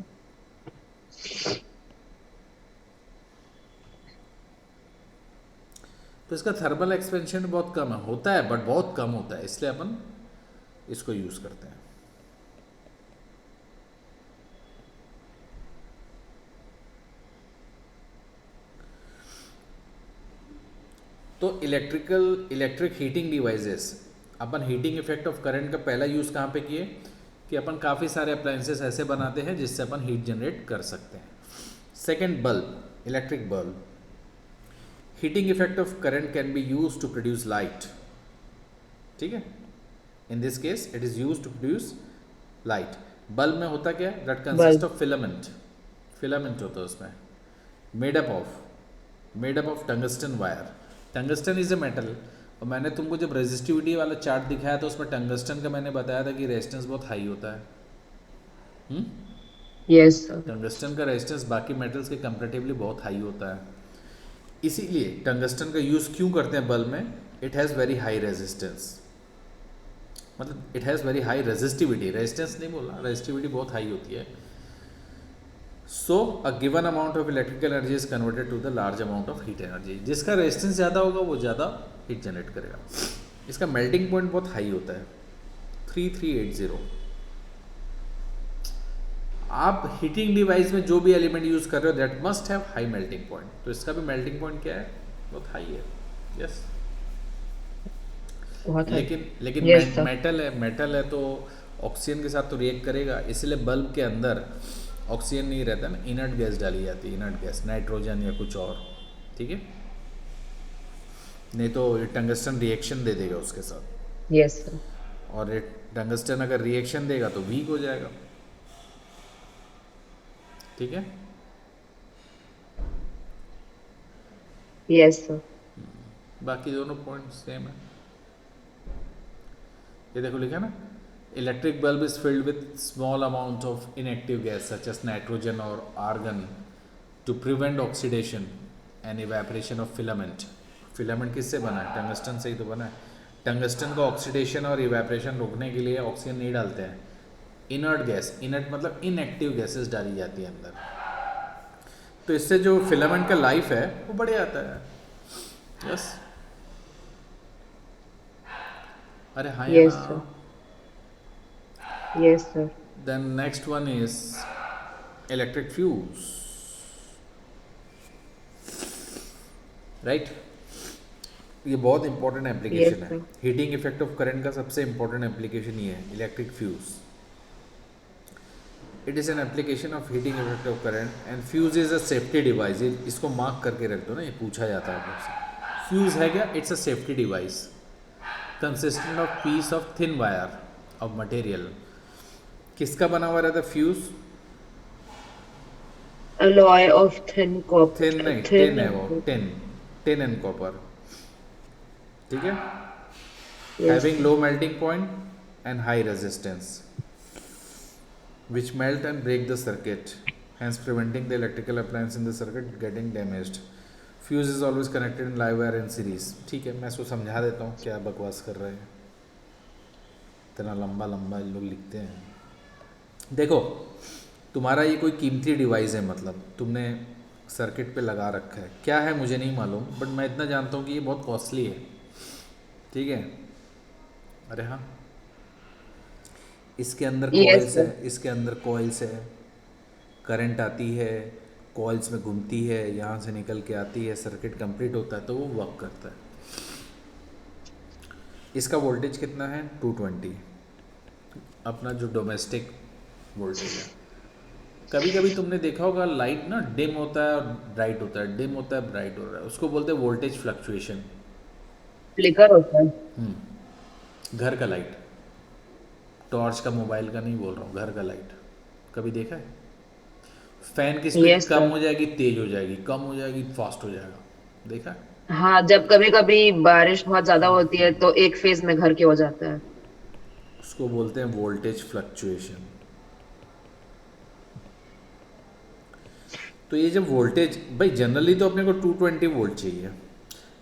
तो इसका थर्मल एक्सपेंशन बहुत कम है, होता है बट बहुत कम होता है, इसलिए अपन इसको यूज़ करते हैं। तो electric heating devices, upon heating effect of current का पहला यूज़ कहाँ पे किए कि अपन काफ़ी सारे अप्लायंसेस ऐसे बनाते हैं जिससे अपन हीट जनरेट कर सकते हैं। Second, bulb, electric bulb. Heating effect of current can be use to produce light, ठीक है। In this case it is use to produce light. Bulb में होता क्या है, that consist bulb. Of filament, filament होता है उसमें, made up of tungsten wire. Tungsten is a metal, और मैंने तुमको जब रेजिस्टिविटी वाला चार्ट दिखाया था उसमें टंगस्टन का मैंने बताया था कि रेजिस्टेंस बहुत हाई होता है। Yes sir. टंगस्टन का रेजिस्टेंस बाकी मेटल्स के कंपैरेटिवली बहुत हाई होता है, इसीलिए टंगस्टन का यूज़ क्यों करते हैं बल्ब में? It has very high resistance, मतलब it has very high resistivity, resistance नहीं बोला, रेजिस्टिविटी बहुत हाई होती है। So a given amount of electrical energy is converted to the large amount of heat energy. जिसका रेजिस्टेंस ज़्यादा होगा वो ज़्यादा हीट जनरेट करेगा। इसका मेल्टिंग पॉइंट बहुत हाई होता है, 3380। आप हीटिंग डिवाइस में जो भी एलिमेंट यूज़ कर रहे हो that must have high melting point, तो इसका भी मेल्टिंग पॉइंट क्या है? बहुत हाई है। यस बहुत है। लेकिन लेकिन यस सर। मेटल है तो ऑक्सीजन के साथ तो रिएक्ट करेगा, इसलिए बल्ब के अंदर ऑक्सीजन नहीं रहता ना, इनर्ट गैस डाली जाती है, इनर्ट गैस नाइट्रोजन या कुछ और, ठीक है, नहीं तो ये टंगस्टन रिएक्शन दे देगा उसके साथ, यस सर। और ये टंगस्टन अगर रिएक्शन देगा तो वीक हो जाएगा, ठीक है। Yes sir. बाकी दोनों पॉइंट सेम है। ये देखो लिखा ना, electric bulb is filled with small amount of inactive gas such as nitrogen और argon to prevent oxidation and evaporation of filament. Filament किससे बना है? टंगस्टन से ही तो बना है। टंगस्टन को ऑक्सीडेशन और इवेपरेशन रोकने के लिए ऑक्सीजन नहीं डालते हैं, इनर्ट गैस, इनर्ट मतलब इनएक्टिव गैसेस डाली जाती है अंदर, तो इससे जो फिलामेंट का लाइफ है वो बढ़ जाता है। यस अरे हाँ या यस ना। Sir. Yes sir. Then next one is electric fuse, right? ये बहुत इंपॉर्टेंट यस एप्लीकेशन है। Sir. Heating effect of current का सबसे इंपॉर्टेंट एप्लीकेशन ये है, electric fuse. It is an application of heating effect of current and fuse is a safety device. इसको mark करके रख दो ना, ये पूछा जाता है आप लोग से। फ्यूज है क्या? It's a safety device consistent of peace of thin wire of material. किसका बना हुआ रहता है fuse? alloy of thin thin copper, नहीं, टिन thin है and वो, copper. Tin, tin and copper, ठीक है। Yes having sir. Low melting point and high resistance which melt and break the circuit, hence preventing the electrical appliance in the circuit getting damaged. Fuse is always connected in live wire in series। ठीक है, मैं इसको समझा देता हूँ, क्या बकवास कर रहे हैं, इतना लंबा लंबा लोग लिखते हैं। देखो तुम्हारा ये कोई कीमती डिवाइस है, मतलब तुमने सर्किट पे लगा रखा है, क्या है मुझे नहीं मालूम, बट मैं इतना जानता हूँ कि ये बहुत कॉस्टली है, ठीक है। अरे हाँ, इसके अंदर Yes कॉइल्स है, sir. इसके अंदर कॉइल्स है, करंट आती है, कॉइल्स में घूमती है, यहाँ से निकल के आती है, सर्किट कंप्लीट होता है तो वो वर्क करता है। इसका वोल्टेज कितना है? 220, अपना जो डोमेस्टिक वोल्टेज है। कभी कभी तुमने देखा होगा लाइट ना डिम होता है और ब्राइट होता है, डिम होता है ब्राइट हो रहा है, उसको बोलते हैं वोल्टेज फ्लक्चुएशन। Flicker होता है। घर का लाइट, टॉर्च का, मोबाइल का नहीं बोल रहा हूँ, घर का लाइट। कभी देखा है? फैन की स्पीड Yes कम sir. हो जाएगी, तेज हो जाएगी, कम हो जाएगी, फास्ट हो जाएगा, देखा है? हाँ, जब कभी कभी बारिश बहुत ज्यादा होती है तो एक फेज में घर के हो जाता है। उसको बोलते हैं वोल्टेज फ्लक्चुएशन। तो ये जब वोल्टेज, भाई जनरली तो अपने को 220 वोल्ट चाहिए,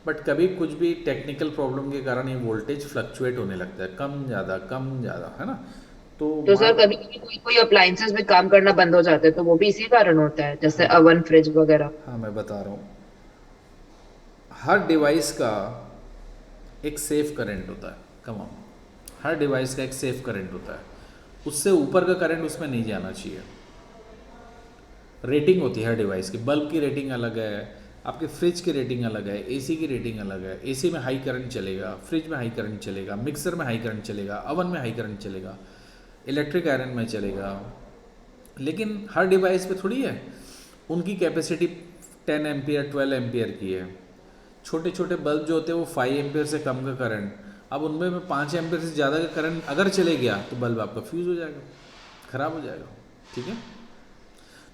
बट कभी कुछ भी टेक्निकल प्रॉब्लम के कारण ये वोल्टेज फ्लक्चुएट होने लगता है, कम ज़्यादा, है ना। तो तो सर मान, कभी कभी कोई कोई अप्लायंसेस में काम करना बंद हो जाते हैं तो वो भी इसी कारण होता है, जैसे हाँ अवन, फ्रिज वगैरह। हाँ मैं बता रहा हूँ, हर डिवाइस का एक सेफ करंट होता है, कम ऑन, हर डिवाइस का एक सेफ करंट होता है, उससे ऊपर का करंट उसमें नहीं जाना चाहिए। रेटिंग होती है हर डिवाइस की, बल्ब की रेटिंग अलग है, आपके फ्रिज की रेटिंग अलग है, एसी की रेटिंग अलग है। एसी में हाई करंट चलेगा, फ्रिज में हाई करंट चलेगा, मिक्सर में हाई करंट चलेगा, अवन में हाई करंट चलेगा, इलेक्ट्रिक आयरन में चलेगा, लेकिन हर डिवाइस पे थोड़ी है। उनकी कैपेसिटी 10 एम्पियर 12 एम्पियर की है। छोटे छोटे बल्ब जो होते हैं वो 5 एम्पियर से कम का करंट, अब उनमें में 5 एम्पियर से ज़्यादा का करंट अगर चले गया तो बल्ब आपका फ्यूज़ हो जाएगा, ख़राब हो जाएगा, ठीक है।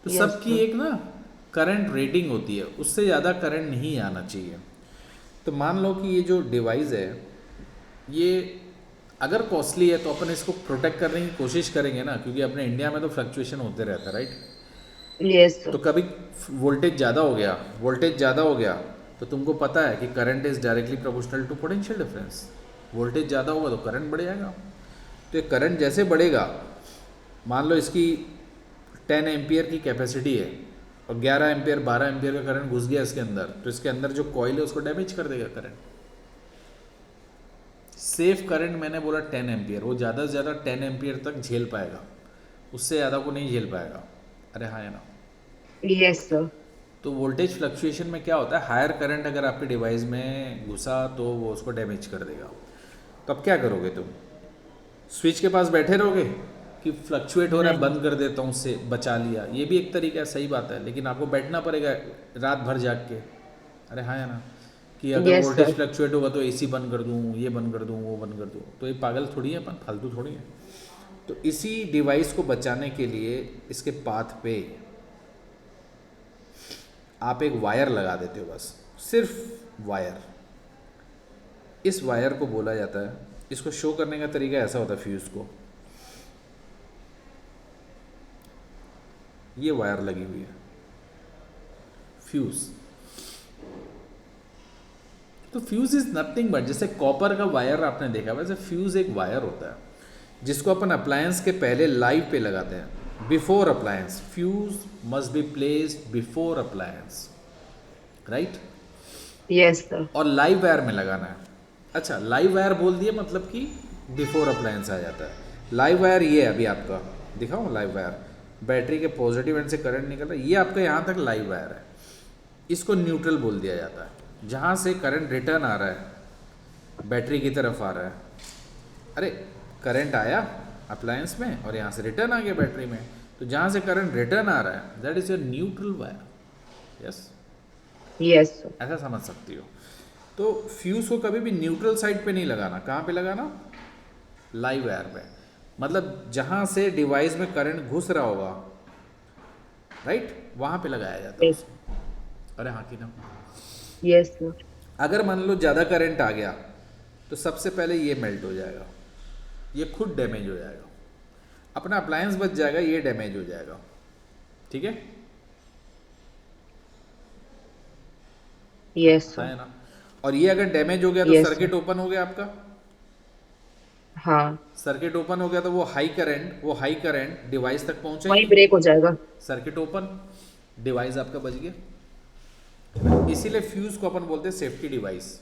तो यस सबकी सर। एक ना करंट रेटिंग होती है, उससे ज़्यादा करंट नहीं आना चाहिए। तो मान लो कि ये जो डिवाइस है ये अगर कॉस्टली है तो अपन इसको प्रोटेक्ट करने की कोशिश करेंगे ना, क्योंकि अपने इंडिया में तो फ्लक्चुएशन होते रहता है, राइट। यस तो सर। कभी वोल्टेज ज़्यादा हो गया, वोल्टेज ज़्यादा हो गया तो तुमको पता है कि current is directly proportional to potential difference. Voltage ज़्यादा होगा तो करंट बढ़ जाएगा। तो ये करंट जैसे बढ़ेगा, मान लो इसकी 10 एम्पियर की कैपेसिटी है और 11 एम्पियर 12 एम्पियर का करंट घुस गया इसके अंदर, तो इसके अंदर जो कॉइल है उसको डैमेज कर देगा करंट। सेफ करंट मैंने बोला 10 एम्पियर, वो ज़्यादा से ज़्यादा 10 एम्पियर तक झेल पाएगा, उससे ज़्यादा को नहीं झेल पाएगा। अरे हाँ है ना। Yes sir. तो वोल्टेज फ्लक्चुएशन में क्या होता है, हायर करंट अगर आपके डिवाइस में घुसा तो वो उसको डैमेज कर देगा। तो अब क्या करोगे तुम, स्विच के पास बैठे रहोगे कि फ्लक्चुएट हो रहा है नहीं। बंद कर देता हूँ, उससे बचा लिया, ये भी एक तरीका है, सही बात है, लेकिन आपको बैठना पड़ेगा रात भर जाग के। अरे हाँ है ना, कि अगर यस वोल्टेज सर। फ्लक्चुएट होगा तो एसी बंद कर दूँ, ये बंद कर दूँ, वो बंद कर दूँ, तो ये पागल थोड़ी है अपन, फालतू थोड़ी है। तो इसी डिवाइस को बचाने के लिए इसके पाथ पे आप एक वायर लगा देते हो, बस सिर्फ वायर। इस वायर को बोला जाता है, इसको शो करने का तरीका ऐसा होता है, फ्यूज़ को ये वायर लगी हुई है फ्यूज़। तो फ्यूज़ इज़ नथिंग बट, जैसे कॉपर का वायर आपने देखा, वैसे फ्यूज़ एक वायर होता है जिसको अपन अप्लायंस के पहले लाइव पे लगाते हैं, before appliance. Fuse must be placed before appliance, right. Yes sir. और लाइव वायर में लगाना है। अच्छा, लाइव वायर बोल दिए मतलब कि बिफोर अप्लायंस आ जाता है। लाइव वायर ये है, अभी आपका दिखाऊँ लाइव वायर, बैटरी के पॉजिटिव एंड से करंट निकल रहा है, ये आपका यहाँ तक लाइव वायर है। इसको न्यूट्रल बोल दिया जाता है, जहाँ से करंट रिटर्न आ रहा है बैटरी की तरफ आ रहा है। अरे करंट आया अप्लायंस में और यहाँ से रिटर्न आ गया बैटरी में, तो जहाँ से करंट रिटर्न आ रहा है that is your neutral wire. Yes, yes sir. ऐसा समझ सकती हो। तो फ्यूज़ को कभी भी न्यूट्रल साइड पे नहीं लगाना। कहाँ पे लगाना, लाइव वायर पे, मतलब जहाँ से डिवाइस में करंट घुस रहा होगा, राइट, वहाँ पे लगाया जाता है यस। उसको। अरे हाँ कि ना। Yes sir. अगर मान लो ज़्यादा करंट आ गया तो सबसे पहले ये मेल्ट हो जाएगा, ये खुद डैमेज हो जाएगा, अपना अप्लायंस बच जाएगा, ये डैमेज हो जाएगा, ठीक है। यस हाँ सर। है ना। और ये अगर डैमेज हो गया तो यस सर्किट सर। ओपन हो गया आपका। हाँ, सर्किट ओपन हो गया तो वो हाई करंट डिवाइस तक पहुंचा ही वही नहीं। ब्रेक हो जाएगा। सर्किट ओपन, डिवाइस आपका बच गया। इसीलिए फ्यूज को अपन बोलते हैं सेफ्टी डिवाइस।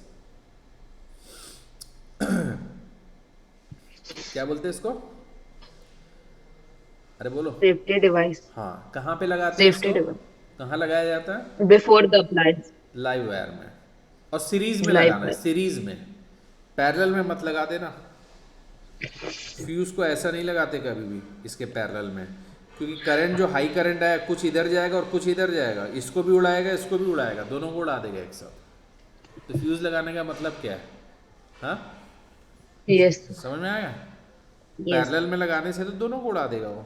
क्या बोलते हैं इसको, अरे बोलो। Safety device. हाँ, कहाँ पे लगाते हैं सेफ्टी इसको, डिवाइस कहाँ लगाया जाता है, before the appliance. Live wire में। और सीरीज में लाइफ लगाना है, में। सीरीज में, पैरेलल में मत लगा देना। फ्यूज को ऐसा नहीं लगाते कभी भी इसके पैरेलल में, क्योंकि करंट जो हाई करंट आया कुछ इधर जाएगा और कुछ इधर जाएगा, इसको भी उड़ाएगा इसको भी उड़ाएगा, दोनों को उड़ा देगा एक साथ। तो फ्यूज लगाने का मतलब क्या है, हाँ यस। समझ में आया। यस। पैरेलल में लगाने से तो दोनों को उड़ा देगा वो।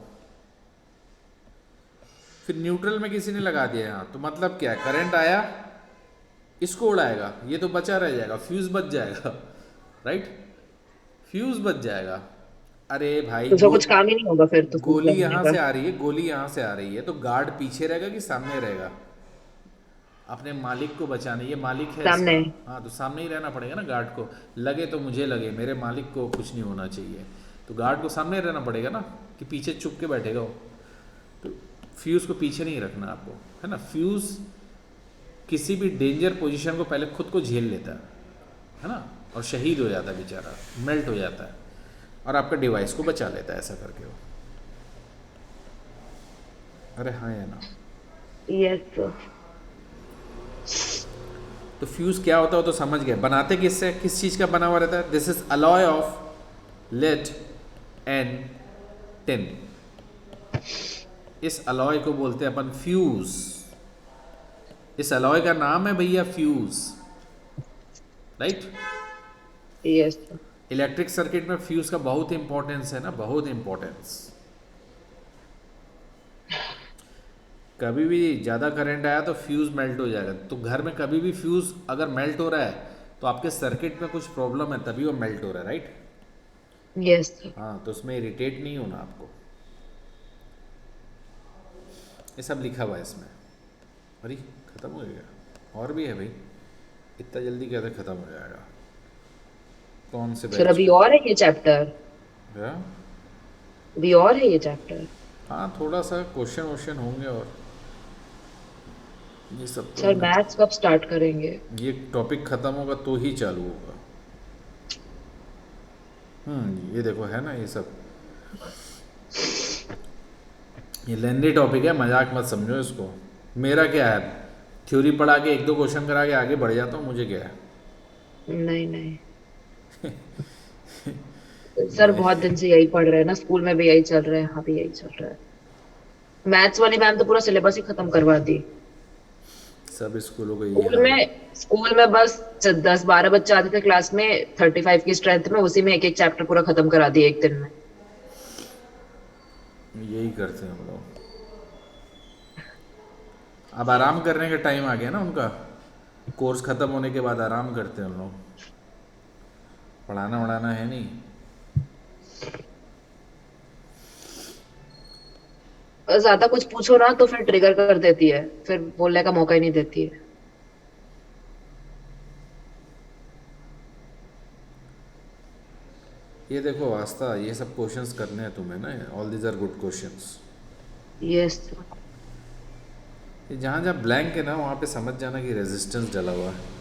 फिर न्यूट्रल में किसी ने लगा दिया यहाँ, तो मतलब क्या है, करंट आया इसको उड़ाएगा, ये तो बचा रह जाएगा, फ्यूज बच जाएगा, राइट, फ्यूज बच जाएगा। अरे भाई तो उसका कुछ काम ही नहीं होगा फिर तो फ्यूज गोली लगाने यहाँ का। से आ रही है, गोली यहाँ से आ रही है, तो गार्ड पीछे रहेगा कि सामने रहेगा, अपने मालिक को बचाने, ये मालिक है सामने। इसका, हाँ तो सामने ही रहना पड़ेगा ना गार्ड को। लगे तो मुझे लगे, मेरे मालिक को कुछ नहीं होना चाहिए, तो गार्ड को सामने रहना पड़ेगा ना, कि पीछे चुप के बैठेगा वो। तो फ्यूज़ को पीछे नहीं रखना आपको, है ना। फ्यूज़ किसी भी डेंजर पोजीशन को पहले खुद को झेल लेता है ना, और शहीद हो जाता है बेचारा, मेल्ट हो जाता है, और आपका डिवाइस को बचा लेता है ऐसा करके वो। अरे हाँ या ना। यस। तो फ्यूज़ क्या होता है तो समझ गए। बनाते किससे, किस चीज़ का बना हुआ रहता है, this is alloy of lead and tin. इस अलॉय को बोलते हैं अपन फ्यूज़। इस अलॉय का नाम है भैया fuse, right. Yes. Electric circuit में फ्यूज़ का बहुत इंपॉर्टेंस है ना, बहुत इंपॉर्टेंस। कभी भी ज़्यादा करंट आया तो फ्यूज़ मेल्ट हो जाएगा। तो घर में कभी भी फ्यूज़ अगर मेल्ट हो रहा है तो आपके सर्किट में कुछ प्रॉब्लम है, तभी वो मेल्ट हो रहा है, राइट। Yes sir. हाँ, तो उसमें इरिटेट नहीं होना आपको। ये सब लिखा हुआ है इसमें। अरे ख़त्म हो गया, और भी है भाई, इतना जल्दी कैसे ख़त्म हो जाएगा? कौन से सर बैच अभी में? और है ये चैप्टर? क्या? अभी और है ये चैप्टर? हाँ, थोड़ा सा क्वेश्चन वोश्चन होंगे, और ये सब तो सर मैथ्स कब स्टार्ट करेंगे? ये टॉपिक ख़त्म होगा तो ही चालू होगा। ये देखो है ना ये सब, ये लेंदी टॉपिक है, मजाक मत समझो इसको। मेरा क्या है, थ्योरी पढ़ा के एक दो क्वेश्चन करा के आगे बढ़ जाता हूँ, मुझे क्या है। नहीं नहीं सर, बहुत दिन से यही पढ़ रहे हैं ना, स्कूल में भी यही चल रहा है, यहाँ भी यही चल रहा है। मैथ्स वाली मैम तो पूरा सिलेबस ही खत्म करवा दी। सब स्कूलों का यही स्कूल हाल है। में स्कूल में बस 10-12 बच्चे आते थे क्लास में, 35 की स्ट्रेंथ में, उसी में एक एक चैप्टर पूरा खत्म करा दिया एक दिन में। यही करते हैं हम लोग। अब आराम करने का टाइम आ गया ना उनका, कोर्स ख़त्म होने के बाद आराम करते हैं हम लोग, पढ़ाना वढ़ाना है नहीं। और ज्यादा कुछ पूछो ना तो फिर ट्रिगर कर देती है, फिर बोलने का मौका ही नहीं देती है। ये देखो वास्ता, ये सब क्वेश्चंस करने हैं तुम्हें ना, all these are good questions. Yes. ये जहाँ जहाँ ब्लैंक है ना, वहाँ पे समझ जाना कि रेजिस्टेंस डला हुआ है।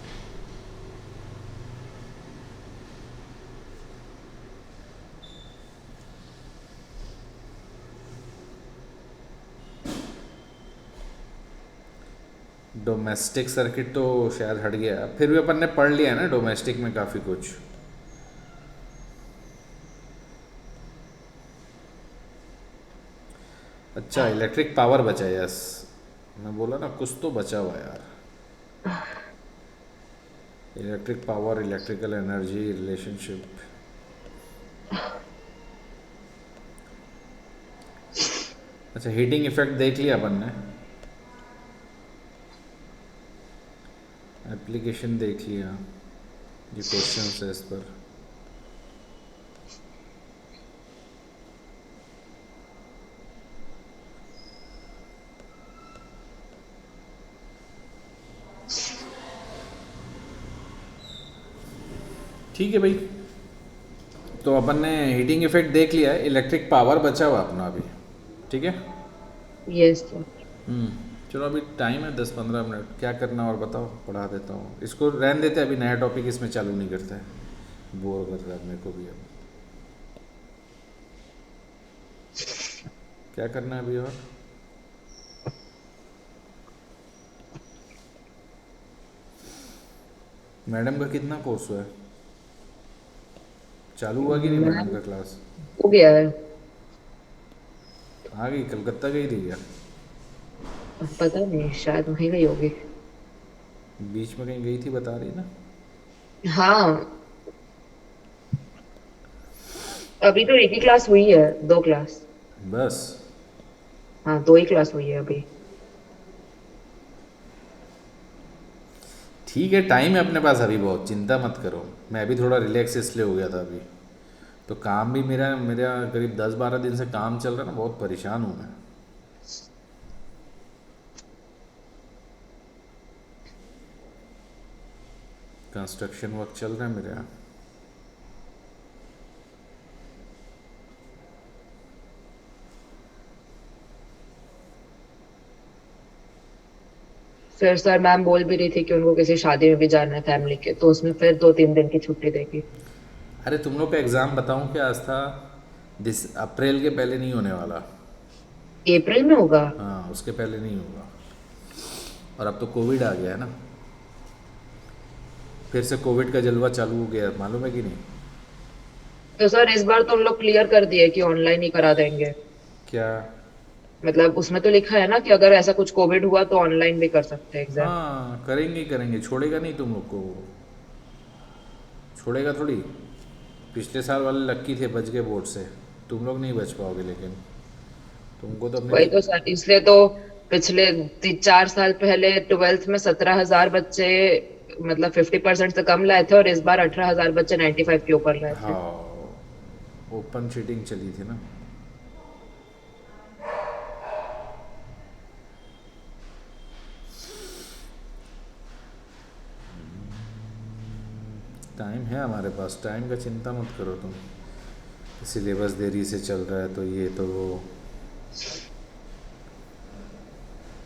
डोमेस्टिक सर्किट तो शायद हट गया, फिर भी अपन ने पढ़ लिया है ना डोमेस्टिक में काफ़ी कुछ। अच्छा, इलेक्ट्रिक पावर बचा, यस। मैं बोला ना कुछ तो बचा हुआ यार। Electric power, electrical energy relationship. अच्छा, हीटिंग इफेक्ट देख लिया अपन ने, एप्लीकेशन देख लिया, ये क्वेश्चन है इस पर। ठीक है भाई, तो अपन ने हीटिंग इफेक्ट देख लिया है, इलेक्ट्रिक पावर बचा हुआ अपना अभी। ठीक है। यस। चलो अभी टाइम है 10-15 मिनट, क्या करना और बताओ, पढ़ा देता हूँ इसको, रहने देते हैं, अभी नया टॉपिक इसमें चालू नहीं करते हैं, बोर कर रहा है मेरे को भी अब। क्या करना है अभी और? मैडम का कितना कोर्स हुआ है, चालू हुआ कि नहीं मैडम मैम का क्लास? हो गया है। आ गई, कलकत्ता गई थी क्या? पता नहीं, शायद वहीं गई होगी। बीच में कहीं गई थी बता रही ना। हाँ, अभी तो एक ही क्लास हुई है, 2 क्लास। बस। हाँ, 2 ही क्लास हुई है अभी। ठीक है, टाइम है अपने पास अभी बहुत, चिंता मत करो। मैं अभी थोड़ा रिलैक्स इसलिए हो गया था अभी, तो काम भी मेरा मेरा करीब 10-12 दिन से काम चल रहा है ना, बहुत परेशान हूँ मैं। कंस्ट्रक्शन वर्क चल रहा है मेरे यहाँ। फिर सर मैम बोल भी रही थी कि उनको किसी शादी में भी जाना है फैमिली के, तो उसमें फिर 2-3 दिन की छुट्टी देगी। अरे तुम लोग का एग्ज़ाम बताऊँ क्या आज था, दिस अप्रैल के पहले नहीं होने वाला। अप्रैल में होगा? हाँ, उसके पहले नहीं होगा। और अब तो कोविड आ गया है ना, फिर से कोविड का जलवा चालू हो गया है, मालूम है कि नहीं? तो सर इस बार तो उन लोग क्लियर कर दिए कि ऑनलाइन ही करा देंगे। क्या? मतलब उसमें तो लिखा है ना कि अगर ऐसा कुछ कोविड हुआ तो ऑनलाइन भी कर सकते हैं एग्जाम। हाँ, करेंगे ही करेंगे, छोड़ेगा नहीं तुम लोग को, छोड़ेगा थोड़ी। पिछले साल वाले लक्की थे, बच गए बोर्ड से, तुम लोग नहीं बच पाओगे, लेकिन तुमको तो अपने वही तो सर, इसलिए तो पिछले 4 साल पहले 12th में 17,000 बच्चे, मतलब 50% से कम लाए थे, और इस बार 18,000 बच्चे 95 के ऊपर लाए थे। हाँ, ओपन चीटिंग चली थी ना। टाइम है हमारे पास, टाइम का चिंता मत करो तुम। सिलेबस देरी से चल रहा है तो ये तो वो।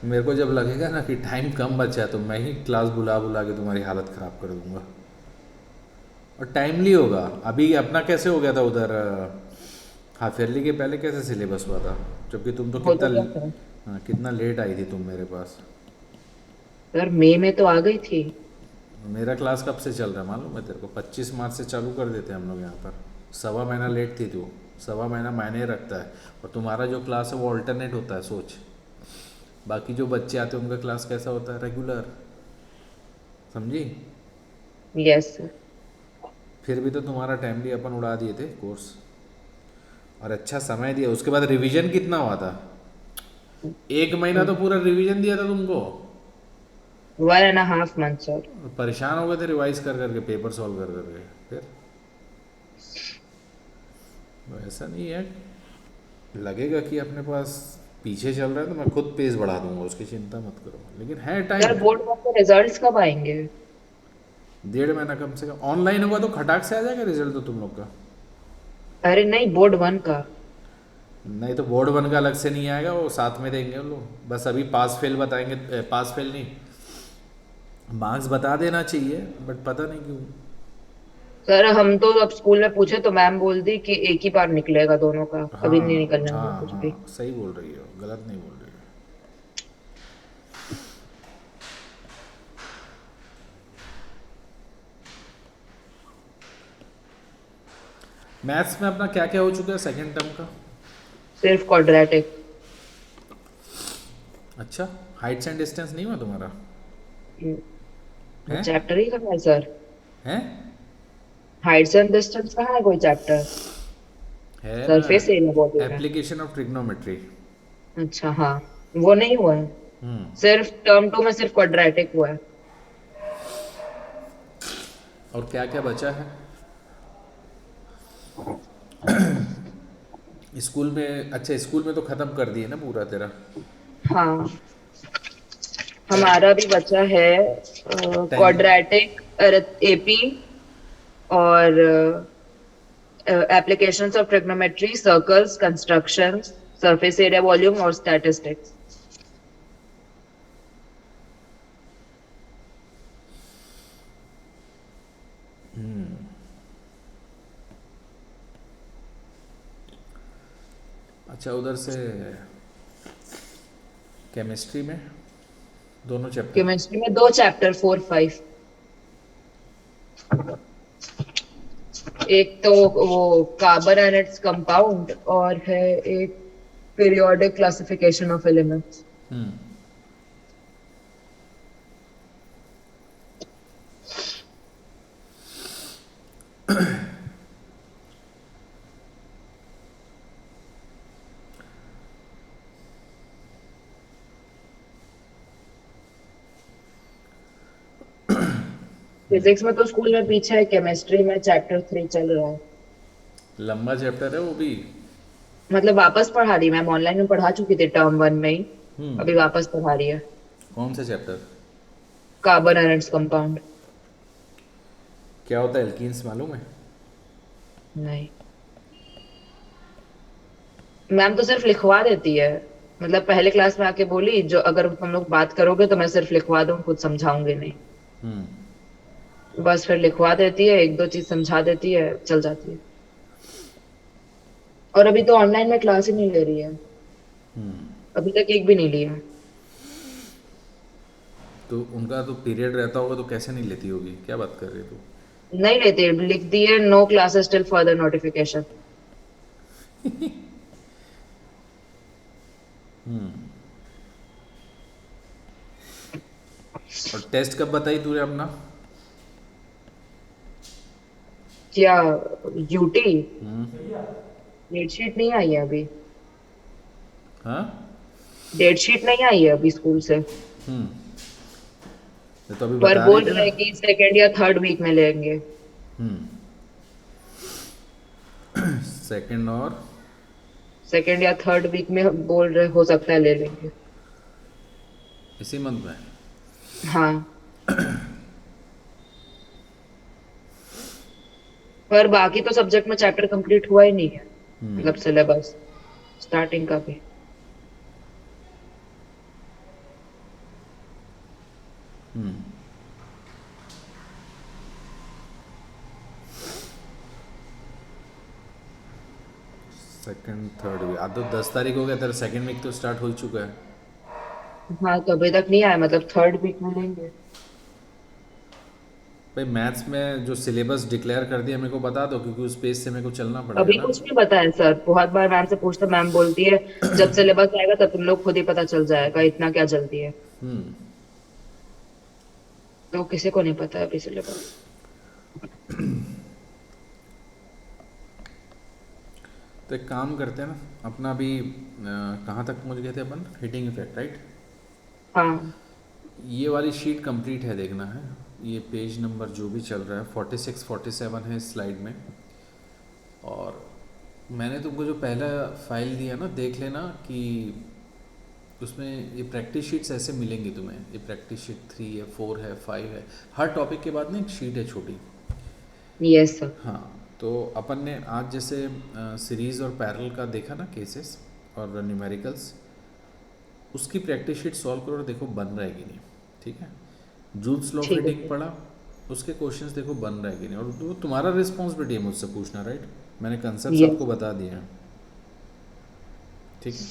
मेरे को जब लगेगा ना कि टाइम कम बचा है तो मैं ही क्लास बुला बुला के तुम्हारी हालत ख़राब कर दूंगा। और टाइमली होगा। अभी अपना कैसे हो गया था उधर हाफ ईयरली के पहले कैसे सिलेबस हुआ था, जबकि तुम तो हो कितना तो क्या था हाँ, कितना लेट आई थी तुम मेरे पास। सर, मई में तो आ गई थी। मेरा क्लास कब से चल रहा है मालूम है तेरे को? 25 मार्च से चालू कर देते हैं हम लोग यहाँ पर। सवा महीना लेट थी तू। सवा महीना मायने रखता है। और तुम्हारा जो क्लास है वो ऑल्टरनेट होता है, सोच। बाकी जो बच्चे आते हैं उनका क्लास कैसा होता है? रेगुलर। समझी? Yes sir. फिर भी तो तुम्हारा टाइमली अपन उड़ा दिए थे कोर्स। और अच्छा समय दिया, उसके बाद रिवीजन कितना हुआ था? 1 महीना तो पूरा रिवीजन दिया था तुमको। 1.5 month सर। परेशान हो गए थे रिवाइज कर करके, पेपर सॉल्व कर करके। फिर तो ऐसा नहीं है, लगेगा कि अपने पास पीछे चल रहा है तो मैं खुद पेस बढ़ा दूंगा, उसकी चिंता मत करो, लेकिन है सर, टाइम। बोर्ड के रिजल्ट्स कब आएंगे? 1.5 महीना कम से कम। ऑनलाइन होगा तो खटाक से आ जाएगा रिजल्ट तो तुम लोग का। अरे नहीं, बोर्ड 1 का। नहीं तो बोर्ड 1 का अलग से नहीं आएगा, वो साथ में देंगे वो लोग। बस अभी पास फेल बताएंगे, पास फेल नहीं, मार्क्स बता देना चाहिए, बट पता नहीं क्यों। सर, हम तो अब स्कूल में पूछे तो मैम बोल दी कि एक ही बार निकलेगा दोनों का, अभी नहीं हाँ निकलने वाला हाँ कुछ भी। हाँ, सही बोल रही हो, गलत नहीं बोल रही हो। मैथ्स में अपना क्या क्या हो चुका है सेकेंड टर्म का? सिर्फ क्वाड्रेटिक। अच्छा, हाइट्स एंड डिस्टेंस नहीं हुआ तुम्हारा? है? चैप्टर ही कहाँ है सर? है? हाइट्स एंड डिस्टेंस कहाँ है कोई चैप्टर? है ना। सरफेस एरिया बोल रहे हैं। Application of trigonometry. अच्छा हाँ, वो नहीं हुआ है। सिर्फ टर्म 2 में सिर्फ क्वाड्रेटिक हुआ है। और क्या क्या बचा है स्कूल में? अच्छा, स्कूल में तो ख़त्म कर दिए ना पूरा तेरा? हाँ, हमारा भी बचा है टेन। क्वाड्रेटिक, एपी, और applications of trigonometry, circles, construction, surface area volume और स्टैटिस्टिक्स। अच्छा, उधर से केमिस्ट्री में दोनों चैप्टर? केमिस्ट्री में 2 चैप्टर, 4, 5। एक तो वो कार्बन एंड इट्स कंपाउंड, और है एक periodic classification of elements. Physics में तो स्कूल में पीछे है, केमिस्ट्री में चैप्टर 3 चल रहा है। लंबा चैप्टर है वो भी। मतलब वापस पढ़ा रही, मैम ऑनलाइन में पढ़ा चुकी थी टर्म 1 में ही। अभी वापस पढ़ा रही है। कौन सा chapter? Carbon and its compound. क्या होता है एल्कीन्स मालूम है? नहीं, मैम तो सिर्फ लिखवा देती है। मतलब पहले क्लास में आके बोली, जो अगर तुम लोग बात करोगे तो मैं सिर्फ लिखवा दूं, खुद समझाऊंगी नहीं। बस फिर लिखवा देती है, 1-2 चीज समझा देती है, चल जाती है। और अभी तो ऑनलाइन में क्लास ही नहीं ले रही है। अभी तक एक भी नहीं लिया। तो उनका तो पीरियड रहता होगा तो कैसे नहीं लेती होगी? क्या बात कर रही है तू? नहीं लेते, लिख दिए no classes till further notification. और टेस्ट कब बताई तूने अपना? क्या? यूटी डेट शीट नहीं आई है अभी। हाँ। डेट शीट नहीं आई है अभी स्कूल से। तो अभी पर बता रही बोल थी रहे ना। हैं कि सेकेंड या थर्ड वीक में लेंगे। सेकंड और सेकेंड या थर्ड वीक में हम बोल रहे, हो सकता है ले लेंगे। इसी मंथ में। हाँ, पर बाकी तो सब्जेक्ट में चैप्टर कंप्लीट हुआ ही नहीं है, मतलब सिलेबस स्टार्टिंग का भी। सेकंड थर्ड वीक, अब तो 10 तारीख हो गया, तेरा सेकंड वीक तो स्टार्ट हो ही चुका है। हाँ, तो अभी तक नहीं आया, मतलब थर्ड वीक में लेंगे। भाई मैथ्स में जो सिलेबस डिक्लेयर कर दिया मेरे को बता दो, क्योंकि उस पेज से मेरे को चलना पड़ेगा अभी ना। कुछ नहीं बताया सर, बहुत बार मैम से पूछते, मैम बोलती है जब सिलेबस आएगा तब तुम लोग खुद ही पता चल जाएगा, इतना क्या जल्दी है। तो किसी को नहीं पता है अभी सिलेबस। तो एक काम करते हैं ना, अपना अभी कहाँ तक पहुँच गए थे अपन, हिटिंग इफेक्ट राइट। हाँ, ये वाली शीट कंप्लीट है, देखना है। ये पेज नंबर जो भी चल रहा है 46 47 है इस स्लाइड में। और मैंने तुमको जो पहला फाइल दिया ना, देख लेना कि उसमें ये प्रैक्टिस शीट्स ऐसे मिलेंगी तुम्हें। ये प्रैक्टिस शीट 3 है, 4 है, 5 है। हर टॉपिक के बाद ना एक शीट है छोटी। Yes sir. हाँ, तो अपन ने आज जैसे सीरीज़ और पैरेलल का देखा ना, केसेस और न्यूमेरिकल्स, उसकी प्रैक्टिस शीट सॉल्व करो और देखो बन रहा है कि नहीं। ठीक है, जूल्स लॉ ऑफ ठीक है हीटिंग सर। पढ़ा, उसके क्वेश्चंस देखो बन रहा है कि नहीं। और वो तुम्हारा रिस्पॉन्सिबिलिटी है मुझसे पूछना, राइट। मैंने कंसेप्ट आपको यस। बता दिए हैं। ठीक है,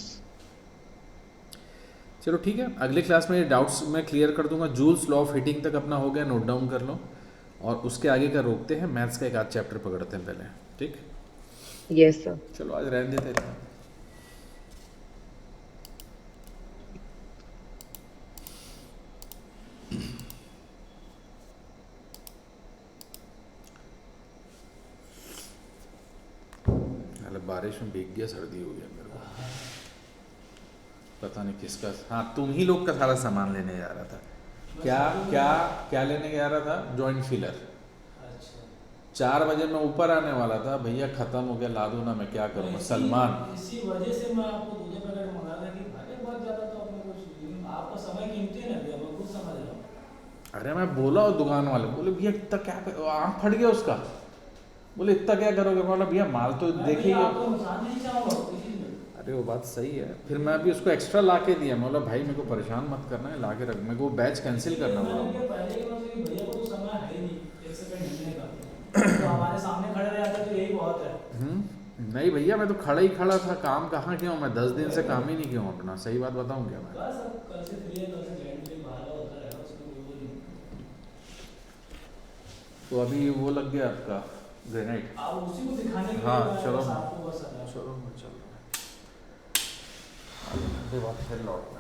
चलो ठीक है, अगले क्लास में ये डाउट्स मैं क्लियर कर दूंगा। जूल्स लॉ ऑफ हीटिंग तक अपना हो गया, नोट डाउन कर लो। और उसके आगे का रोकते हैं, मैथ्स का एक आध चैप्टर पकड़ते हैं पहले। ठीक, यस सर। चलो आज रहने देते हैं। अरे बारिश में भीग गया, सर्दी हो गया मेरे को। पता नहीं किसका, हाँ तुम ही लोग का सारा सामान लेने जा रहा था। क्या क्या क्या लेने जा रहा था? Joint feeler. 4 बजे मैं ऊपर आने वाला था, भैया खत्म हो गया, ला दो ना, मैं क्या करूँगा। सलमान, इसी वजह से मैं आपको दूध पैकेट मंगा था कि भागे बहुत ज़्यादा तो अपने कुछ, लेकिन आपका समय कीमती है ना भैया, मैं खुद समझ रहा हूँ। अरे मैं बोला और दुकान वाले बोले भैया इतना क्या आँख फट गया उसका। बोले इतना क्या करोगे? बोला भैया माल तो मैं देखिए। भैया आपको नुकसान नहीं चाहूँगा किसी चीज़ में। अरे वो बात सही है, फिर मैं भी उसको एक्स्ट्रा ला के दिया। मैं बोला भाई मेरे को परेशान मत करना है, ला के रख, मेरे को बैच कैंसिल करना मैं बोला। उनके पहले ही बोला कि भैया को तो समय है ही नहीं एक सेकंड हिलने का, तो हमारे सामने खड़े रह जाते तो यही बहुत है। नहीं भैया मैं तो खड़ा ही खड़ा था, काम कहाँ किया हूँ मैं? 10 दिन से काम ही नहीं किया हूँ अपना, सही बात बताऊँ क्या मैं? बस अब कल से फ्री है, कल से जॉइंट फ्री बाहर का होता रहेगा, उसमें कोई वो नहीं। तो अभी वो लग गया आपका ग्रेनाइट। आप उसी को दिखाने के लिए हाँ मैं चलो बस आपको बस आता चलो मैं चल रहा हूँ, बात फिर लौट में।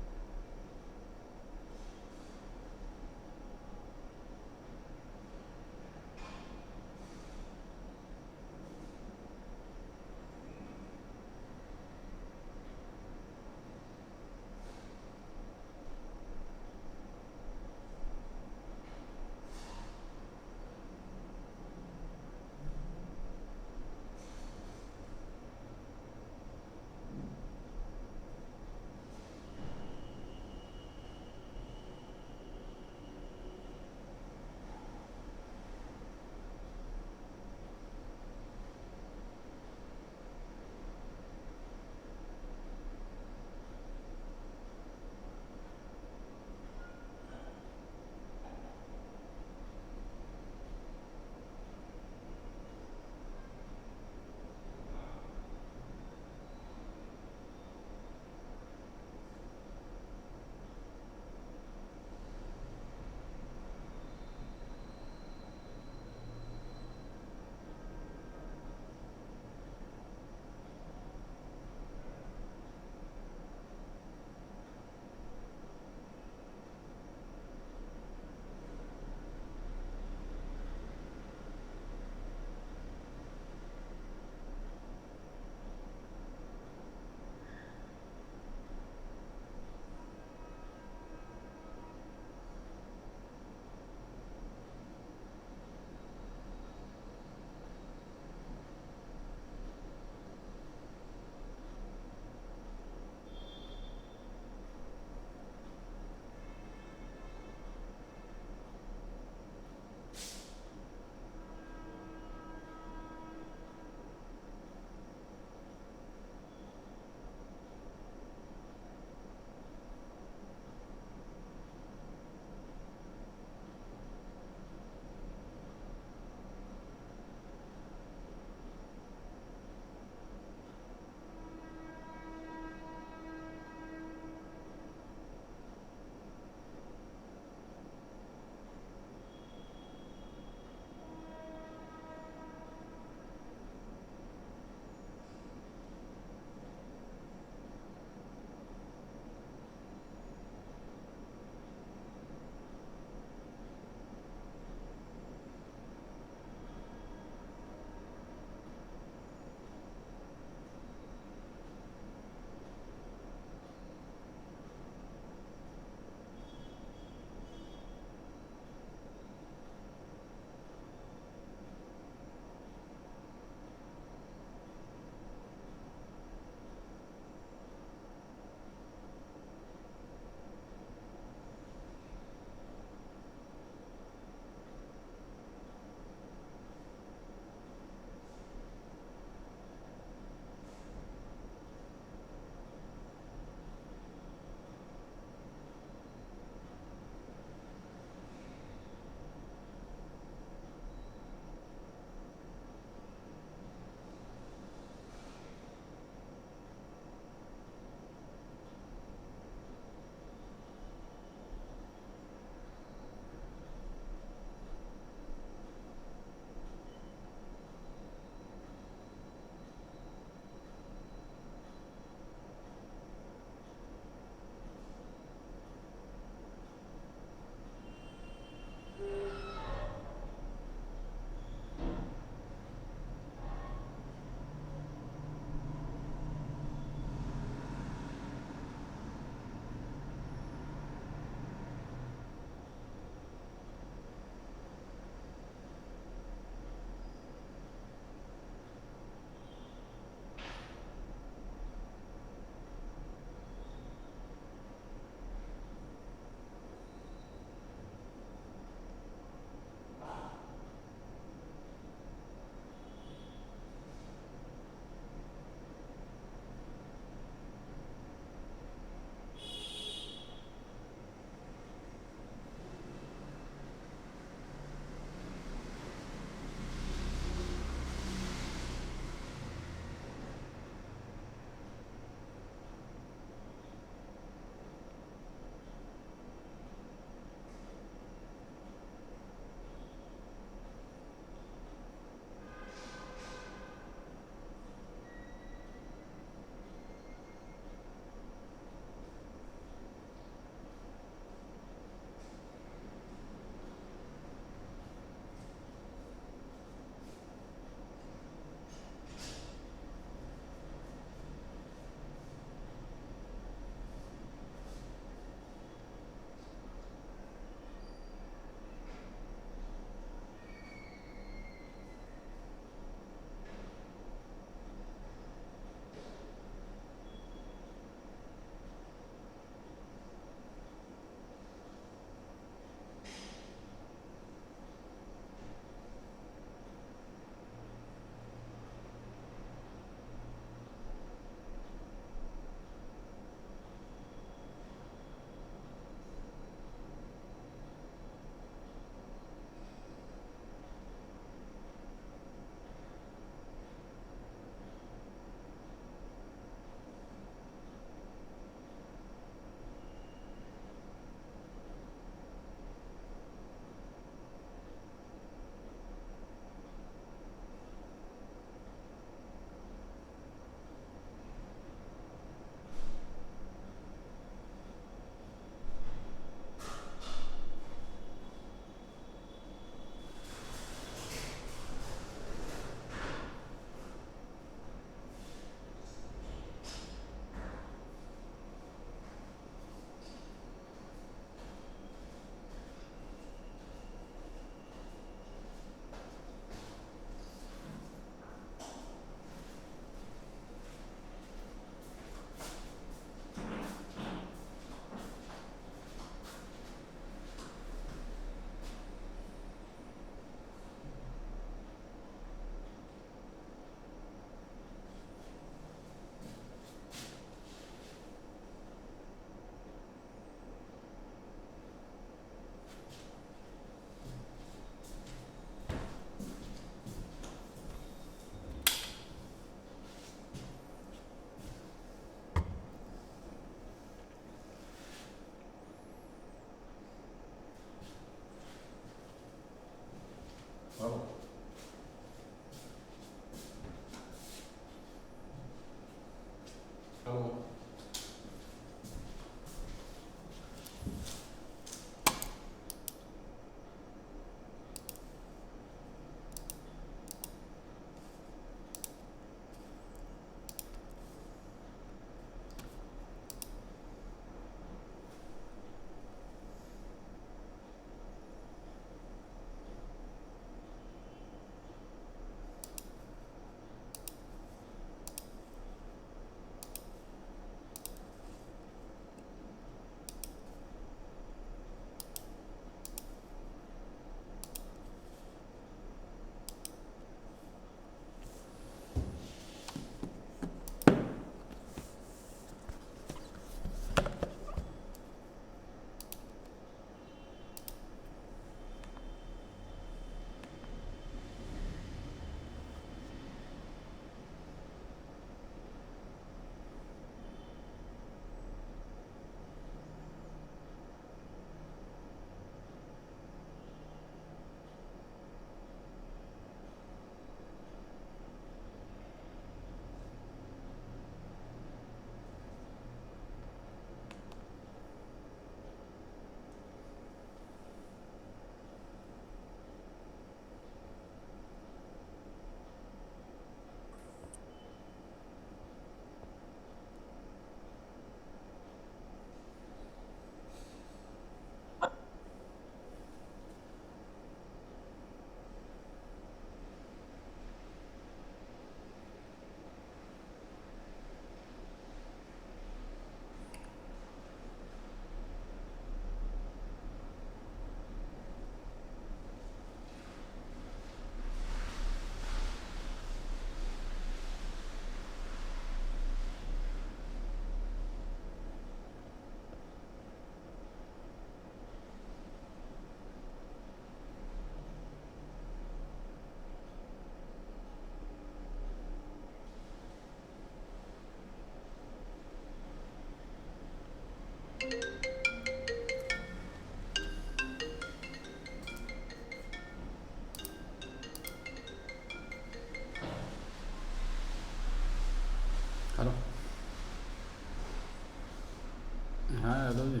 हाँ यादव जी,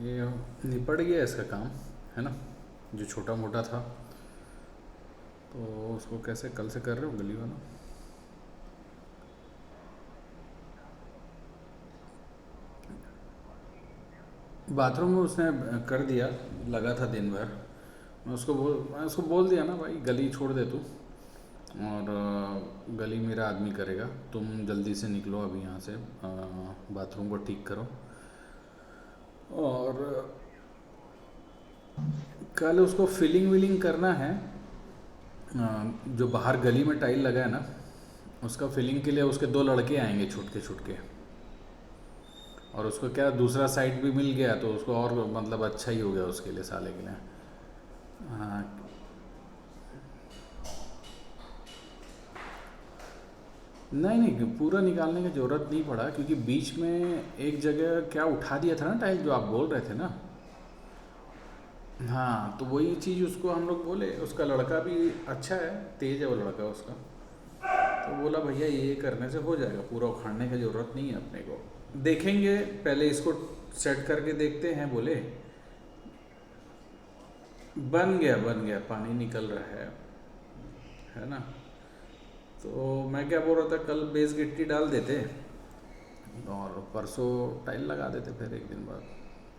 ये निपट गया इसका काम, है ना, जो छोटा मोटा था। तो उसको कैसे कल से कर रहे हो गली वाला? बाथरूम में उसने कर दिया, लगा था दिन भर। मैं उसको बोल दिया ना भाई, गली छोड़ दे तू, और गली मेरा आदमी करेगा, तुम जल्दी से निकलो अभी यहाँ से, बाथरूम को ठीक करो। और कल उसको फिलिंग विलिंग करना है, जो बाहर गली में टाइल लगा है ना, उसका फिलिंग के लिए उसके 2 लड़के आएंगे छुटके छुटके। और उसको क्या दूसरा साइड भी मिल गया, तो उसको और मतलब अच्छा ही हो गया उसके लिए, साले के लिए। हाँ, नहीं नहीं, पूरा निकालने की ज़रूरत नहीं पड़ा, क्योंकि बीच में एक जगह क्या उठा दिया था ना टाइल, जो आप बोल रहे थे ना। हाँ, तो वही चीज़ उसको हम लोग बोले, उसका लड़का भी अच्छा है, तेज है वो लड़का उसका। तो बोला भैया ये करने से हो जाएगा, पूरा उखाड़ने की ज़रूरत नहीं है अपने को, देखेंगे पहले इसको सेट करके देखते हैं, बोले। बन गया, पानी निकल रहा है ना। तो मैं क्या बोल रहा था, कल बेस गिट्टी डाल देते और परसों टाइल लगा देते, फिर एक दिन बाद।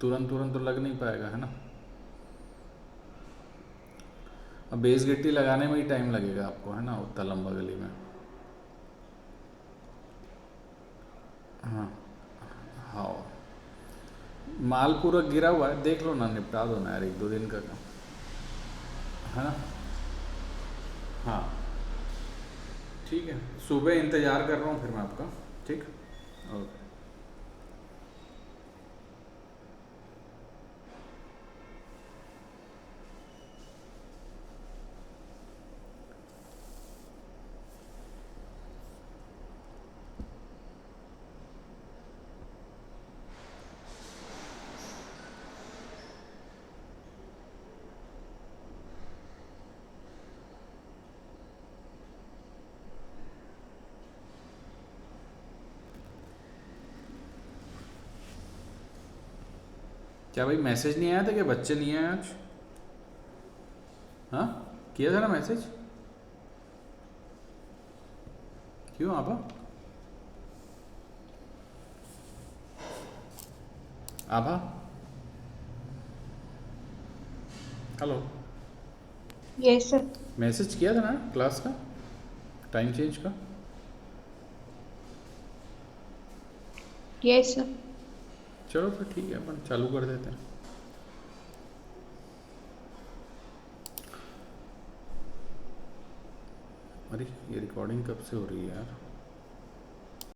तुरंत तुरंत तो लग नहीं पाएगा, है ना। अब बेस गिट्टी लगाने में ही टाइम लगेगा आपको, है ना, उतना लंबा गली में। हाँ हाँ, माल पूरा गिरा हुआ है, देख लो ना, निपटा दो ना यार, 1-2 दिन का काम, है ना। हाँ ठीक है, सुबह इंतज़ार कर रहा हूँ फिर मैं आपका। ठीक, ओके। क्या भाई मैसेज नहीं आया था, क्या बच्चे नहीं आए आज? हाँ, किया था ना मैसेज, क्यों आपा? आभा, हेलो, यस सर। मैसेज किया था ना क्लास का, टाइम चेंज का? Yes sir. चलो फिर ठीक है, अपन चालू कर देते हैं। अरे ये रिकॉर्डिंग कब से हो रही है यार?